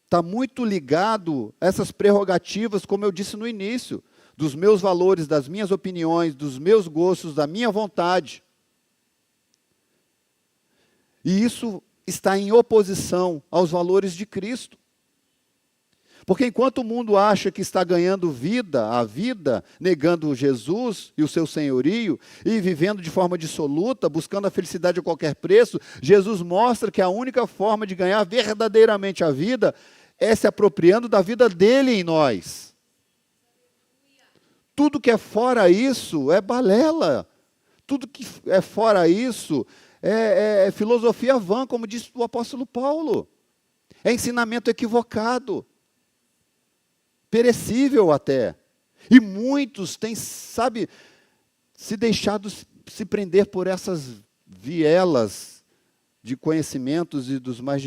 está muito ligado a essas prerrogativas, como eu disse no início, dos meus valores, das minhas opiniões, dos meus gostos, da minha vontade. E isso está em oposição aos valores de Cristo. Porque enquanto o mundo acha que está ganhando a vida, negando Jesus e o seu senhorio, e vivendo de forma dissoluta, buscando a felicidade a qualquer preço, Jesus mostra que a única forma de ganhar verdadeiramente a vida é se apropriando da vida dele em nós. Tudo que é fora isso é balela. Tudo que é fora isso é filosofia vã, como disse o apóstolo Paulo. É ensinamento equivocado. Perecível até. E muitos têm, se deixado se prender por essas vielas de conhecimentos e das mais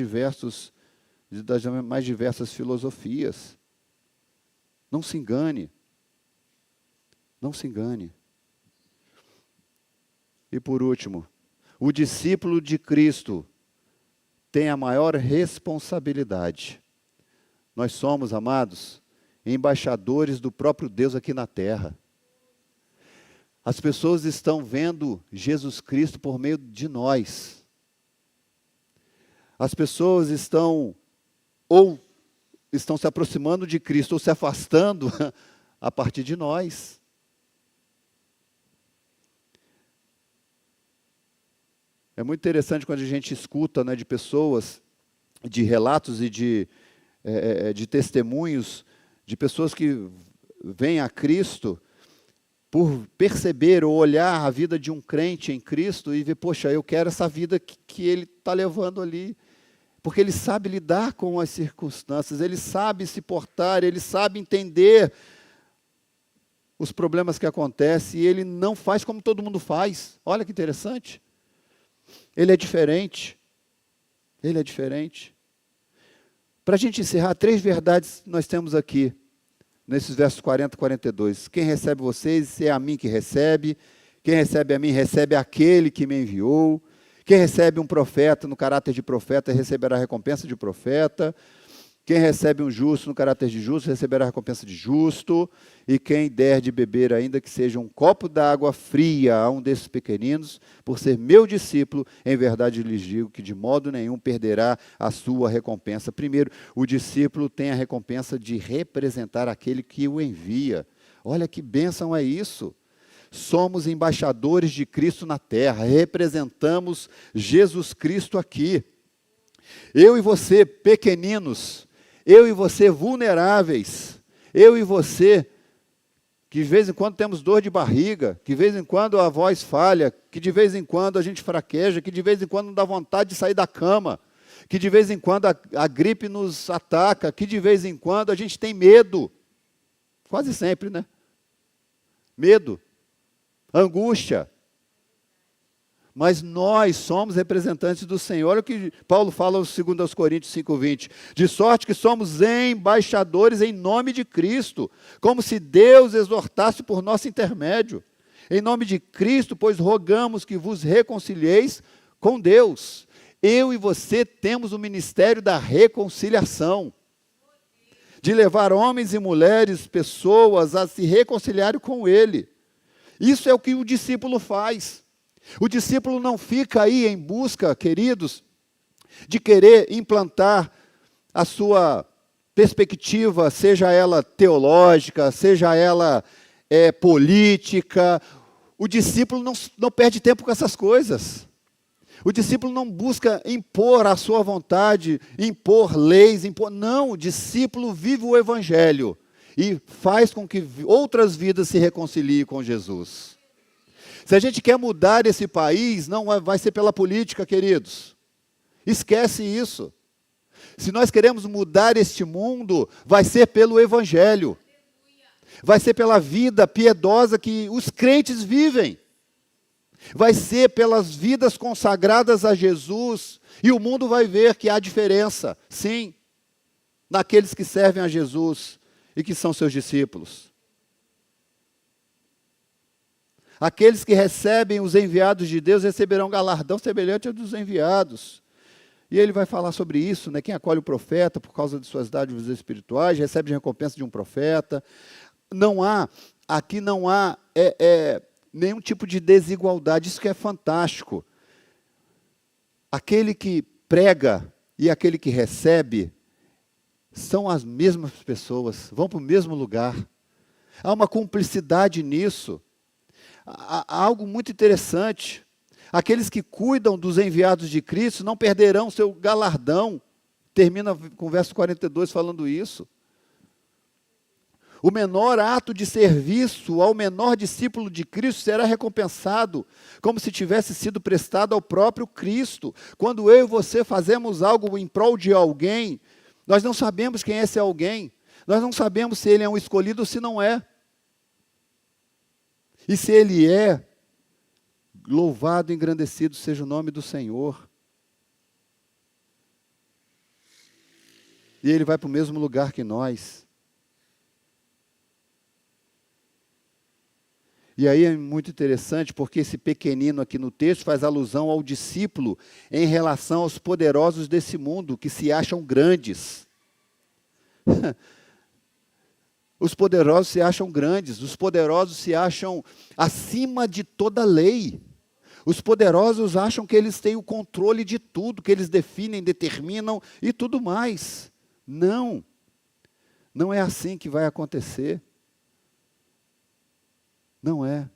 diversas filosofias. Não se engane. Não se engane. E por último, o discípulo de Cristo tem a maior responsabilidade. Nós somos, amados, embaixadores do próprio Deus aqui na terra. As pessoas estão vendo Jesus Cristo por meio de nós. As pessoas estão se aproximando de Cristo ou se afastando a partir de nós. É muito interessante quando a gente escuta, né, de pessoas, de relatos e de testemunhos, de pessoas que vêm a Cristo por perceber ou olhar a vida de um crente em Cristo e ver, poxa, eu quero essa vida que ele está levando ali. Porque ele sabe lidar com as circunstâncias, ele sabe se portar, ele sabe entender os problemas que acontecem, e ele não faz como todo mundo faz. Olha que interessante. Ele é diferente. Ele é diferente. Para a gente encerrar, 3 verdades nós temos aqui, nesses versos 40 e 42. Quem recebe vocês, é a mim que recebe. Quem recebe a mim, recebe aquele que me enviou. Quem recebe um profeta no caráter de profeta, receberá a recompensa de profeta. Quem recebe um justo no caráter de justo, receberá a recompensa de justo. E quem der de beber, ainda que seja um copo d'água fria a um desses pequeninos, por ser meu discípulo, em verdade lhes digo que de modo nenhum perderá a sua recompensa. Primeiro, o discípulo tem a recompensa de representar aquele que o envia. Olha que bênção é isso. Somos embaixadores de Cristo na terra, representamos Jesus Cristo aqui. Eu e você, pequeninos, eu e você, vulneráveis, eu e você, que de vez em quando temos dor de barriga, que de vez em quando a voz falha, que de vez em quando a gente fraqueja, que de vez em quando não dá vontade de sair da cama, que de vez em quando a gripe nos ataca, que de vez em quando a gente tem medo, quase sempre, né? Medo. Angústia. Mas nós somos representantes do Senhor. Olha o que Paulo fala aos 2 Coríntios 5:20. De sorte que somos embaixadores em nome de Cristo, como se Deus exortasse por nosso intermédio. Em nome de Cristo, pois rogamos que vos reconcilieis com Deus. Eu e você temos o ministério da reconciliação. De levar homens e mulheres, pessoas, a se reconciliarem com Ele. Isso é o que o discípulo faz. O discípulo não fica aí em busca, queridos, de querer implantar a sua perspectiva, seja ela teológica, seja ela política. O discípulo não perde tempo com essas coisas. O discípulo não busca impor a sua vontade, impor leis, não, o discípulo vive o evangelho. E faz com que outras vidas se reconciliem com Jesus. Se a gente quer mudar esse país, não vai ser pela política, queridos. Esquece isso. Se nós queremos mudar este mundo, vai ser pelo Evangelho. Vai ser pela vida piedosa que os crentes vivem. Vai ser pelas vidas consagradas a Jesus. E o mundo vai ver que há diferença, sim, naqueles que servem a Jesus e que são seus discípulos. Aqueles que recebem os enviados de Deus receberão galardão semelhante ao dos enviados. E ele vai falar sobre isso, né? Quem acolhe o profeta por causa de suas dádivas espirituais, recebe a recompensa de um profeta. Aqui não há nenhum tipo de desigualdade, isso que é fantástico. Aquele que prega e aquele que recebe são as mesmas pessoas, vão para o mesmo lugar. Há uma cumplicidade nisso. Há algo muito interessante. Aqueles que cuidam dos enviados de Cristo não perderão seu galardão. Termina com o verso 42 falando isso. O menor ato de serviço ao menor discípulo de Cristo será recompensado, como se tivesse sido prestado ao próprio Cristo. Quando eu e você fazemos algo em prol de alguém, nós não sabemos quem é esse alguém. Nós não sabemos se ele é um escolhido ou se não é. E se ele é, louvado e engrandecido seja o nome do Senhor. E ele vai para o mesmo lugar que nós. E aí é muito interessante, porque esse pequenino aqui no texto faz alusão ao discípulo em relação aos poderosos desse mundo, que se acham grandes. Os poderosos se acham grandes, os poderosos se acham acima de toda lei. Os poderosos acham que eles têm o controle de tudo, que eles definem, determinam e tudo mais. Não, não é assim que vai acontecer. Não é.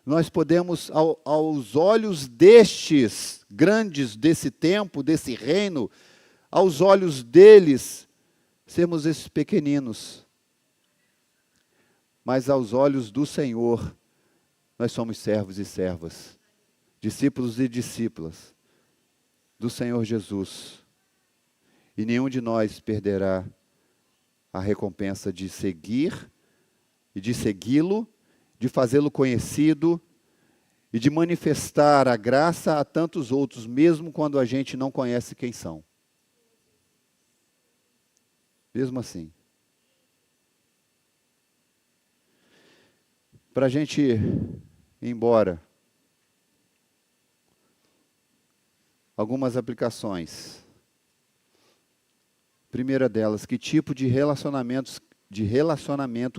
nós podemos, aos olhos destes grandes desse tempo, desse reino, aos olhos deles, sermos esses pequeninos. Mas aos olhos do Senhor, nós somos servos e servas, discípulos e discípulas do Senhor Jesus. E nenhum de nós perderá a recompensa de seguir e de segui-lo, de fazê-lo conhecido e de manifestar a graça a tantos outros, mesmo quando a gente não conhece quem são. Mesmo assim. Para a gente ir embora, algumas aplicações. Primeira delas, que tipo de relacionamento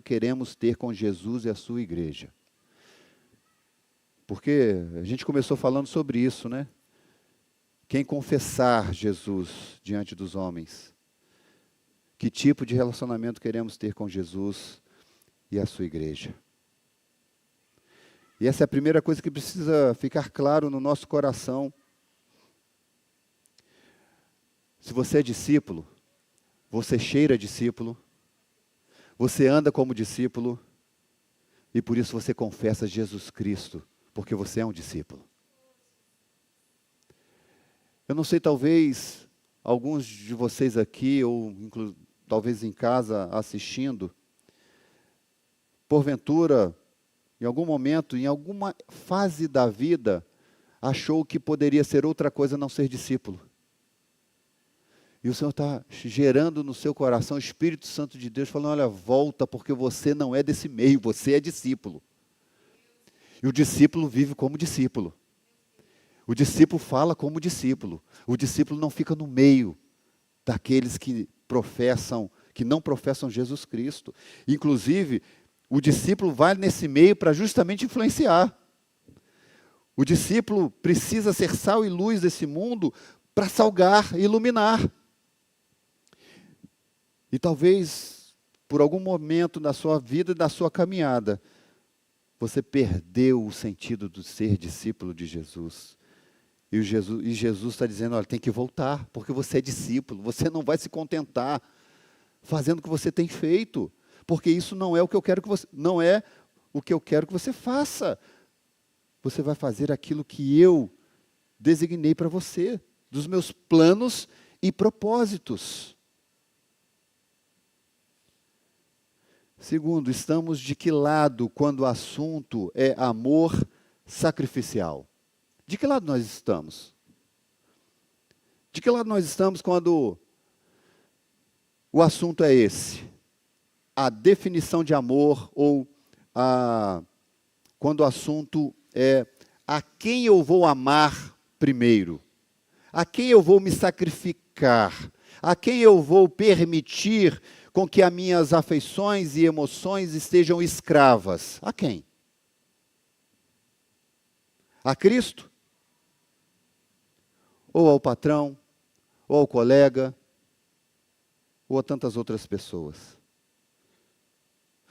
queremos ter com Jesus e a sua igreja? Porque a gente começou falando sobre isso, né? Quem confessar Jesus diante dos homens? Que tipo de relacionamento queremos ter com Jesus e a sua igreja? E essa é a primeira coisa que precisa ficar claro no nosso coração. Se você é discípulo, você cheira discípulo, você anda como discípulo, e por isso você confessa Jesus Cristo, porque você é um discípulo. Eu não sei, talvez alguns de vocês aqui, ou talvez em casa assistindo, porventura, em algum momento, em alguma fase da vida, achou que poderia ser outra coisa não ser discípulo. E o Senhor está gerando no seu coração o Espírito Santo de Deus, falando, olha, volta, porque você não é desse meio, você é discípulo. E o discípulo vive como discípulo. O discípulo fala como discípulo. O discípulo não fica no meio daqueles que não professam Jesus Cristo. Inclusive, o discípulo vai nesse meio para justamente influenciar. O discípulo precisa ser sal e luz desse mundo para salgar e iluminar. E talvez, por algum momento da sua vida e da sua caminhada, você perdeu o sentido de ser discípulo de Jesus. E Jesus está dizendo, olha, tem que voltar, porque você é discípulo, você não vai se contentar fazendo o que você tem feito, porque isso não é o que eu quero que você faça. Você vai fazer aquilo que eu designei para você, dos meus planos e propósitos. Segundo, estamos de que lado quando o assunto é amor sacrificial? De que lado nós estamos? De que lado nós estamos quando o assunto é esse? A definição de amor ou quando o assunto é a quem eu vou amar primeiro? A quem eu vou me sacrificar? A quem eu vou permitir com que as minhas afeições e emoções estejam escravas? A quem? A Cristo? Ou ao patrão? Ou ao colega? Ou a tantas outras pessoas?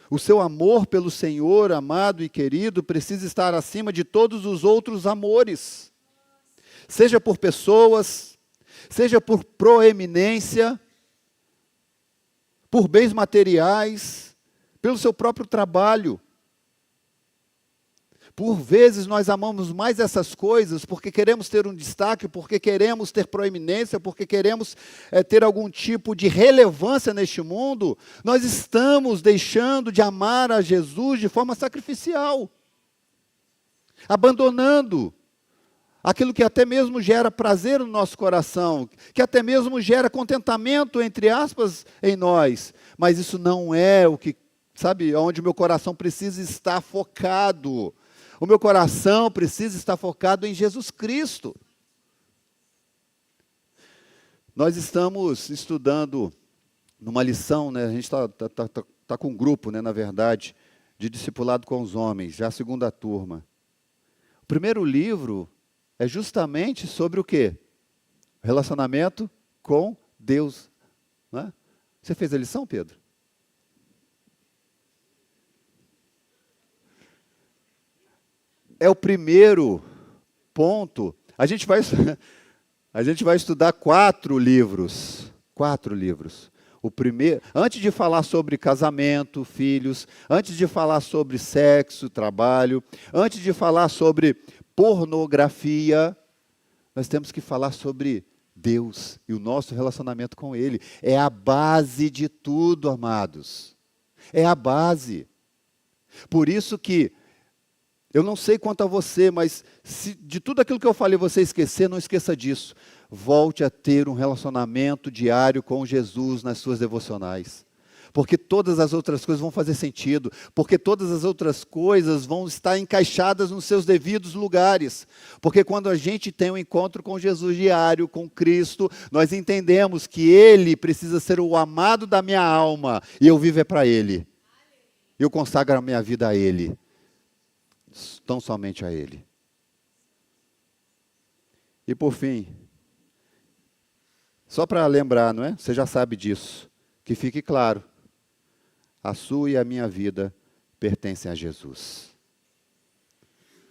O seu amor pelo Senhor, amado e querido, precisa estar acima de todos os outros amores. Seja por pessoas, seja por proeminência, por bens materiais, pelo seu próprio trabalho. Por vezes nós amamos mais essas coisas porque queremos ter um destaque, porque queremos ter proeminência, porque queremos ter algum tipo de relevância neste mundo. Nós estamos deixando de amar a Jesus de forma sacrificial, abandonando aquilo que até mesmo gera prazer no nosso coração, que até mesmo gera contentamento, entre aspas, em nós. Mas isso não é o que, onde o meu coração precisa estar focado. O meu coração precisa estar focado em Jesus Cristo. Nós estamos estudando numa lição, né? A gente está com um grupo, né, na verdade, de discipulado com os homens, já a segunda turma. O primeiro livro é justamente sobre o quê? Relacionamento com Deus. Né? Você fez a lição, Pedro? é o primeiro ponto. A gente vai estudar 4 livros. 4 livros. O primeiro, antes de falar sobre casamento, filhos, antes de falar sobre sexo, trabalho, antes de falar sobre pornografia, nós temos que falar sobre Deus e o nosso relacionamento com Ele. É a base de tudo, amados. É a base. Por isso que, eu não sei quanto a você, mas se de tudo aquilo que eu falei você esquecer, não esqueça disso. Volte a ter um relacionamento diário com Jesus nas suas devocionais. Porque todas as outras coisas vão fazer sentido. Porque todas as outras coisas vão estar encaixadas nos seus devidos lugares. Porque quando a gente tem um encontro com Jesus diário, com Cristo, nós entendemos que Ele precisa ser o amado da minha alma. E eu vivo é para Ele. Eu consagro a minha vida a Ele. Tão somente a Ele. E por fim, só para lembrar, não é? Você já sabe disso. Que fique claro. A sua e a minha vida pertencem a Jesus.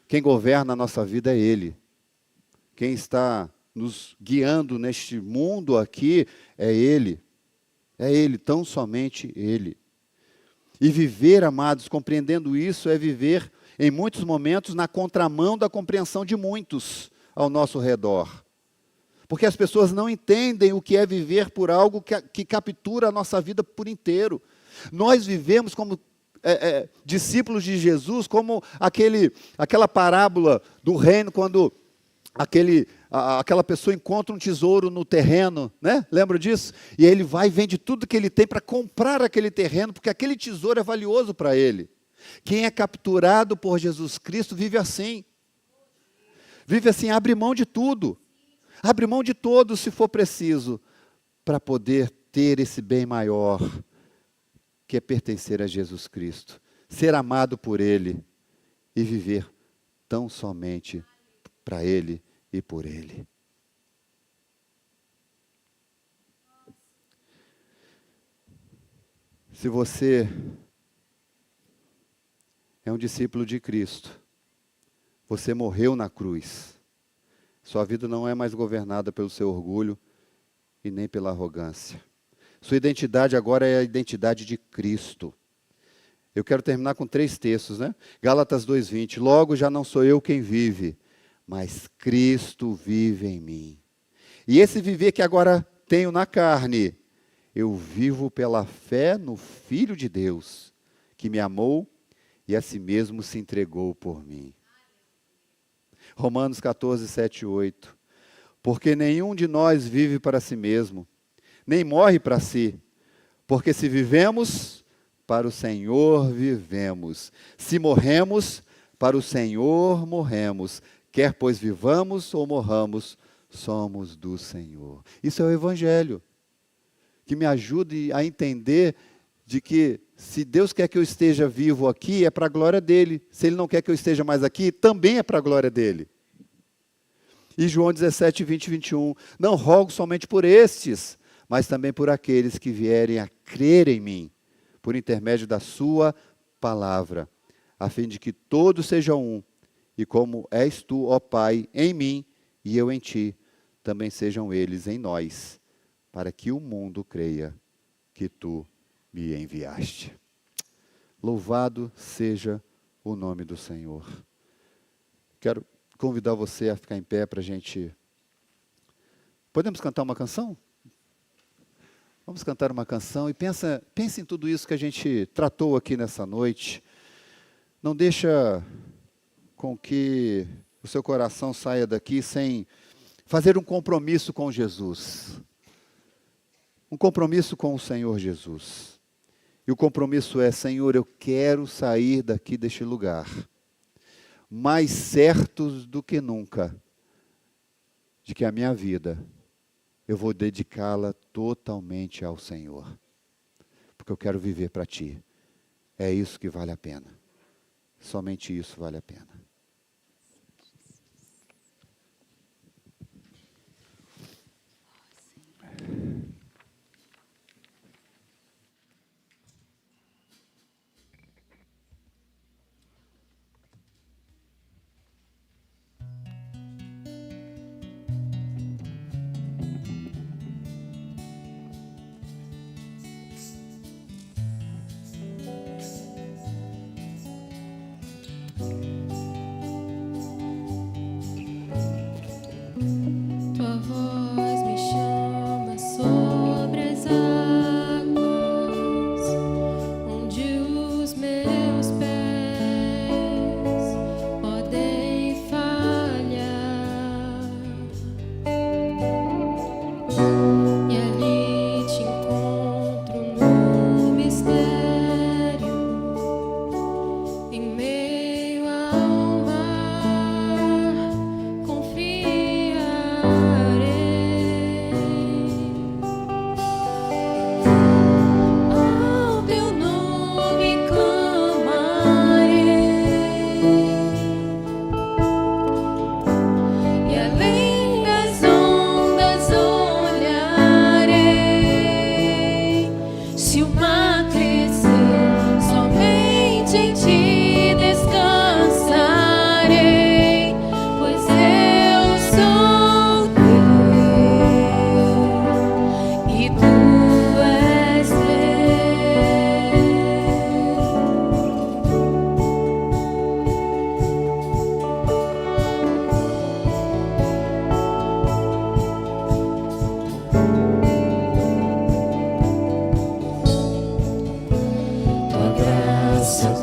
Quem governa a nossa vida é Ele. Quem está nos guiando neste mundo aqui é Ele. É Ele, tão somente Ele. E viver, amados, compreendendo isso, é viver, em muitos momentos, na contramão da compreensão de muitos ao nosso redor. Porque as pessoas não entendem o que é viver por algo que captura a nossa vida por inteiro. Nós vivemos como discípulos de Jesus, como aquela parábola do reino, quando aquela pessoa encontra um tesouro no terreno, né? Lembra disso? E aí ele vai e vende tudo que ele tem para comprar aquele terreno, porque aquele tesouro é valioso para ele. Quem é capturado por Jesus Cristo vive assim. Vive assim, abre mão de tudo. Abre mão de todo, se for preciso, para poder ter esse bem maior, que é pertencer a Jesus Cristo, ser amado por Ele e viver tão somente para Ele e por Ele. Se você é um discípulo de Cristo, você morreu na cruz. Sua vida não é mais governada pelo seu orgulho e nem pela arrogância. Sua identidade agora é a identidade de Cristo. Eu quero terminar com 3 textos, né? Gálatas 2:20. Logo já não sou eu quem vive, mas Cristo vive em mim. E esse viver que agora tenho na carne, eu vivo pela fé no Filho de Deus, que me amou e a si mesmo se entregou por mim. Romanos 14, 7 e 8. Porque nenhum de nós vive para si mesmo, nem morre para si. Porque se vivemos, para o Senhor vivemos. Se morremos, para o Senhor morremos. Quer pois vivamos ou morramos, somos do Senhor. Isso é o Evangelho, que me ajude a entender de que se Deus quer que eu esteja vivo aqui, é para a glória dEle. Se Ele não quer que eu esteja mais aqui, também é para a glória dEle. E João 17, 20 e 21. Não rogo somente por estes, mas também por aqueles que vierem a crer em mim, por intermédio da sua palavra, a fim de que todos sejam um, e como és tu, ó Pai, em mim e eu em ti, também sejam eles em nós, para que o mundo creia que tu me enviaste. Louvado seja o nome do Senhor. Quero convidar você a ficar em pé para a gente... Podemos cantar uma canção? Vamos cantar uma canção e pense em tudo isso que a gente tratou aqui nessa noite. Não deixa com que o seu coração saia daqui sem fazer um compromisso com Jesus. Um compromisso com o Senhor Jesus. E o compromisso é: Senhor, eu quero sair daqui deste lugar mais certos do que nunca de que a minha vida eu vou dedicá-la totalmente ao Senhor, porque eu quero viver para Ti. É isso que vale a pena. Somente isso vale a pena.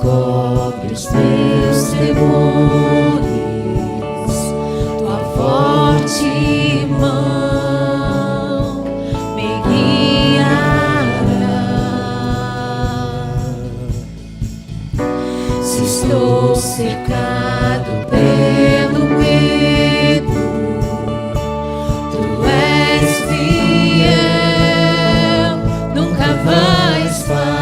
cobre os meus temores, tua forte mão me guiará. Se estou cercado pelo medo, tu és fiel, nunca vais falhar.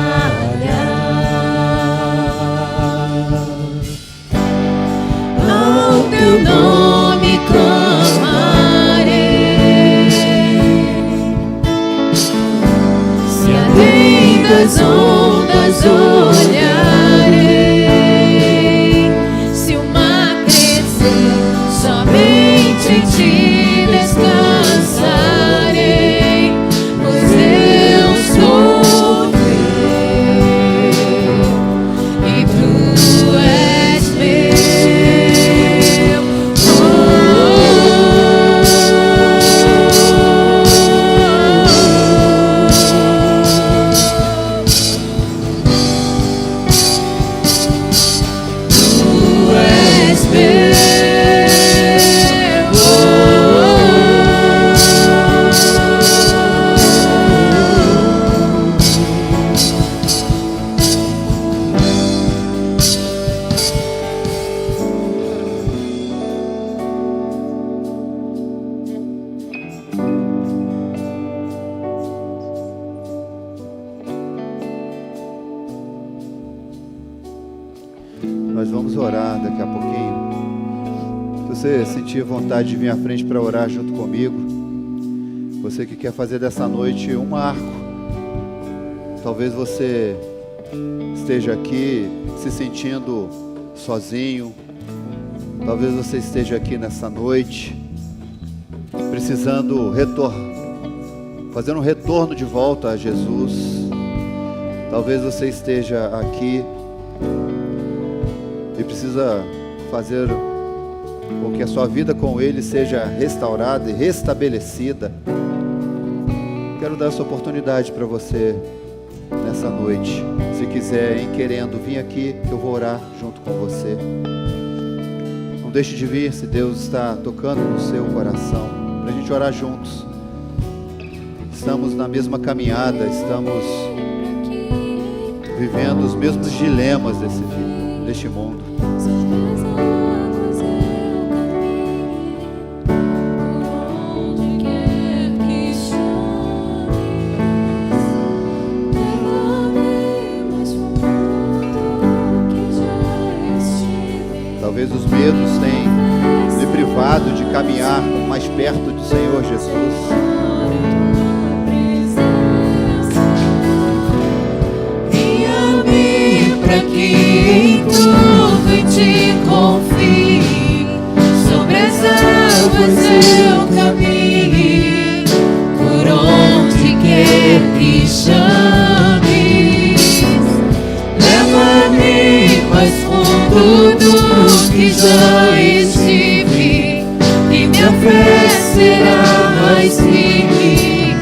Ao teu nome clamarei, se além das ondas olharei, se o mar crescer, somente em ti descansarei, pois eu sou teu e tu és meu. Nós vamos orar daqui a pouquinho. Se você sentir vontade de vir à frente para orar junto comigo, você que quer fazer dessa noite um marco, talvez você esteja aqui se sentindo sozinho, talvez você esteja aqui nessa noite precisando fazer um retorno de volta a Jesus. Talvez você esteja aqui e precisa fazer com que a sua vida com Ele seja restaurada e restabelecida. Quero dar essa oportunidade para você nessa noite. Se quiser, em querendo, vir aqui, eu vou orar junto com você. Não deixe de vir se Deus está tocando no seu coração, para a gente orar juntos. Estamos na mesma caminhada, estamos vivendo os mesmos dilemas deste mundo. Talvez os medos tenham me privado de caminhar mais perto do Senhor Jesus. Para que em tudo te confie, sobre as águas eu caminhe, por onde quer que chames, leva-me mais fundo do que já estive, e minha fé será mais firme,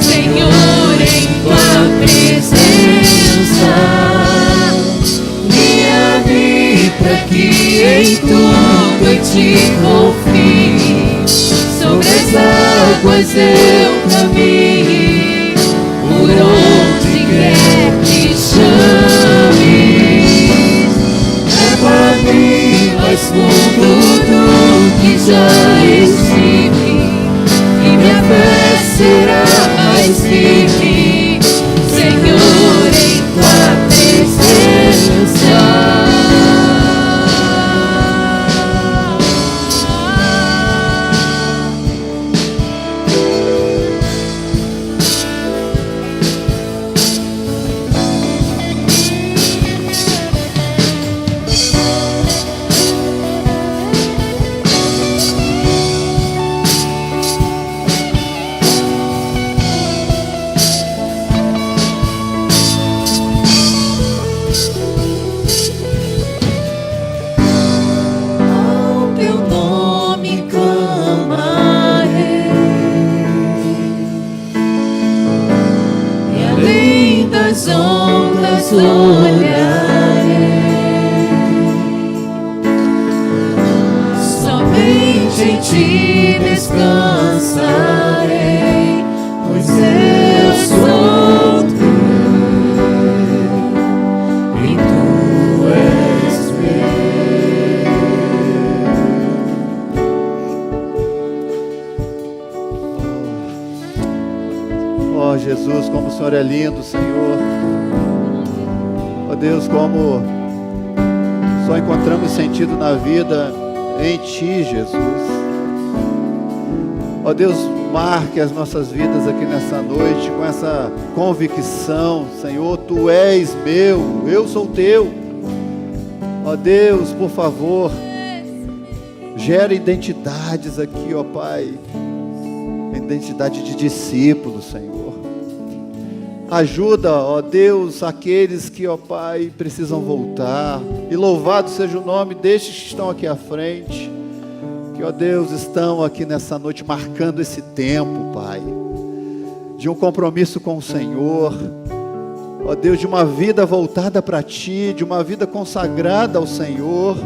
Senhor, em tua presença. Para que em tudo eu te confie, sobre as águas eu caminhe, por onde quer que chames, leva-me mais fundo do que já estive, e minha fé será mais firme, Senhor, em tua presença. Olharei somente em ti descansarei, pois eu sou teu e tu és meu. Oh Jesus, como o Senhor é lindo, Senhor. Oh Deus, como só encontramos sentido na vida em Ti, Jesus. Ó Deus, marque as nossas vidas aqui nessa noite com essa convicção, Senhor, Tu és meu, eu sou Teu. Ó Deus, por favor, gera identidades aqui, ó Pai, identidade de discípulo, Senhor. Ajuda, ó Deus, aqueles que, ó Pai, precisam voltar. E louvado seja o nome destes que estão aqui à frente, que, ó Deus, estão aqui nessa noite marcando esse tempo, Pai, de um compromisso com o Senhor, ó Deus, de uma vida voltada para Ti, de uma vida consagrada ao Senhor.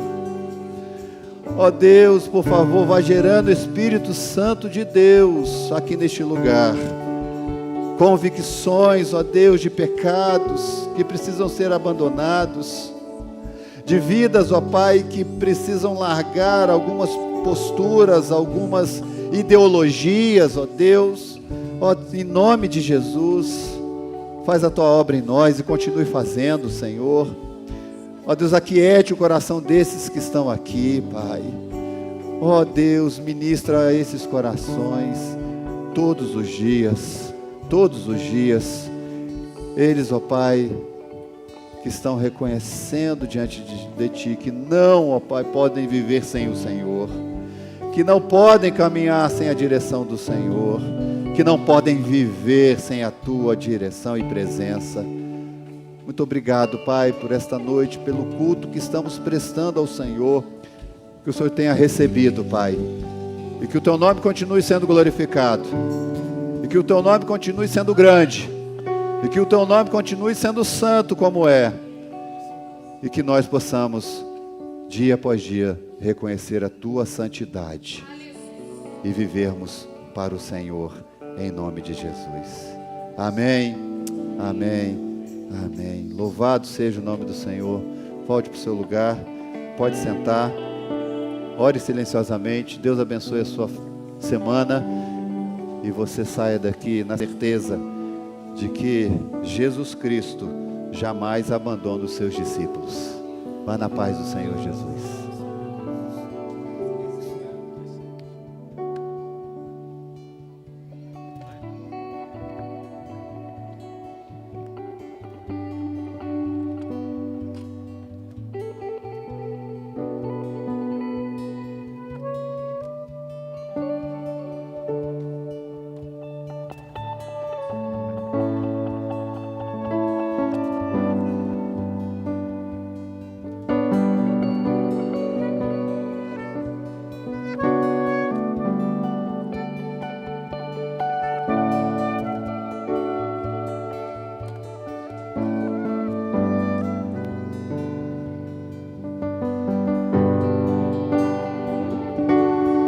Ó Deus, por favor, vá gerando o Espírito Santo de Deus aqui neste lugar. Convicções, ó Deus, de pecados que precisam ser abandonados, de vidas, ó Pai, que precisam largar algumas posturas, algumas ideologias, ó Deus. Ó, em nome de Jesus, faz a Tua obra em nós e continue fazendo, Senhor. Ó Deus, aquiete o coração desses que estão aqui, Pai. Ó Deus, ministra a esses corações todos os dias. Todos os dias, eles, ó Pai, que estão reconhecendo diante de Ti, que não, ó Pai, podem viver sem o Senhor, que não podem caminhar sem a direção do Senhor, que não podem viver sem a Tua direção e presença. Muito obrigado, Pai, por esta noite, pelo culto que estamos prestando ao Senhor, que o Senhor tenha recebido, Pai, e que o Teu nome continue sendo glorificado. E que o Teu nome continue sendo grande, e que o Teu nome continue sendo santo como é, e que nós possamos, dia após dia, reconhecer a Tua santidade e vivermos para o Senhor, em nome de Jesus. Amém, amém, amém. Louvado seja o nome do Senhor. Volte para o seu lugar, pode sentar, ore silenciosamente. Deus abençoe a sua semana. E você saia daqui na certeza de que Jesus Cristo jamais abandona os seus discípulos. Vá na paz do Senhor Jesus.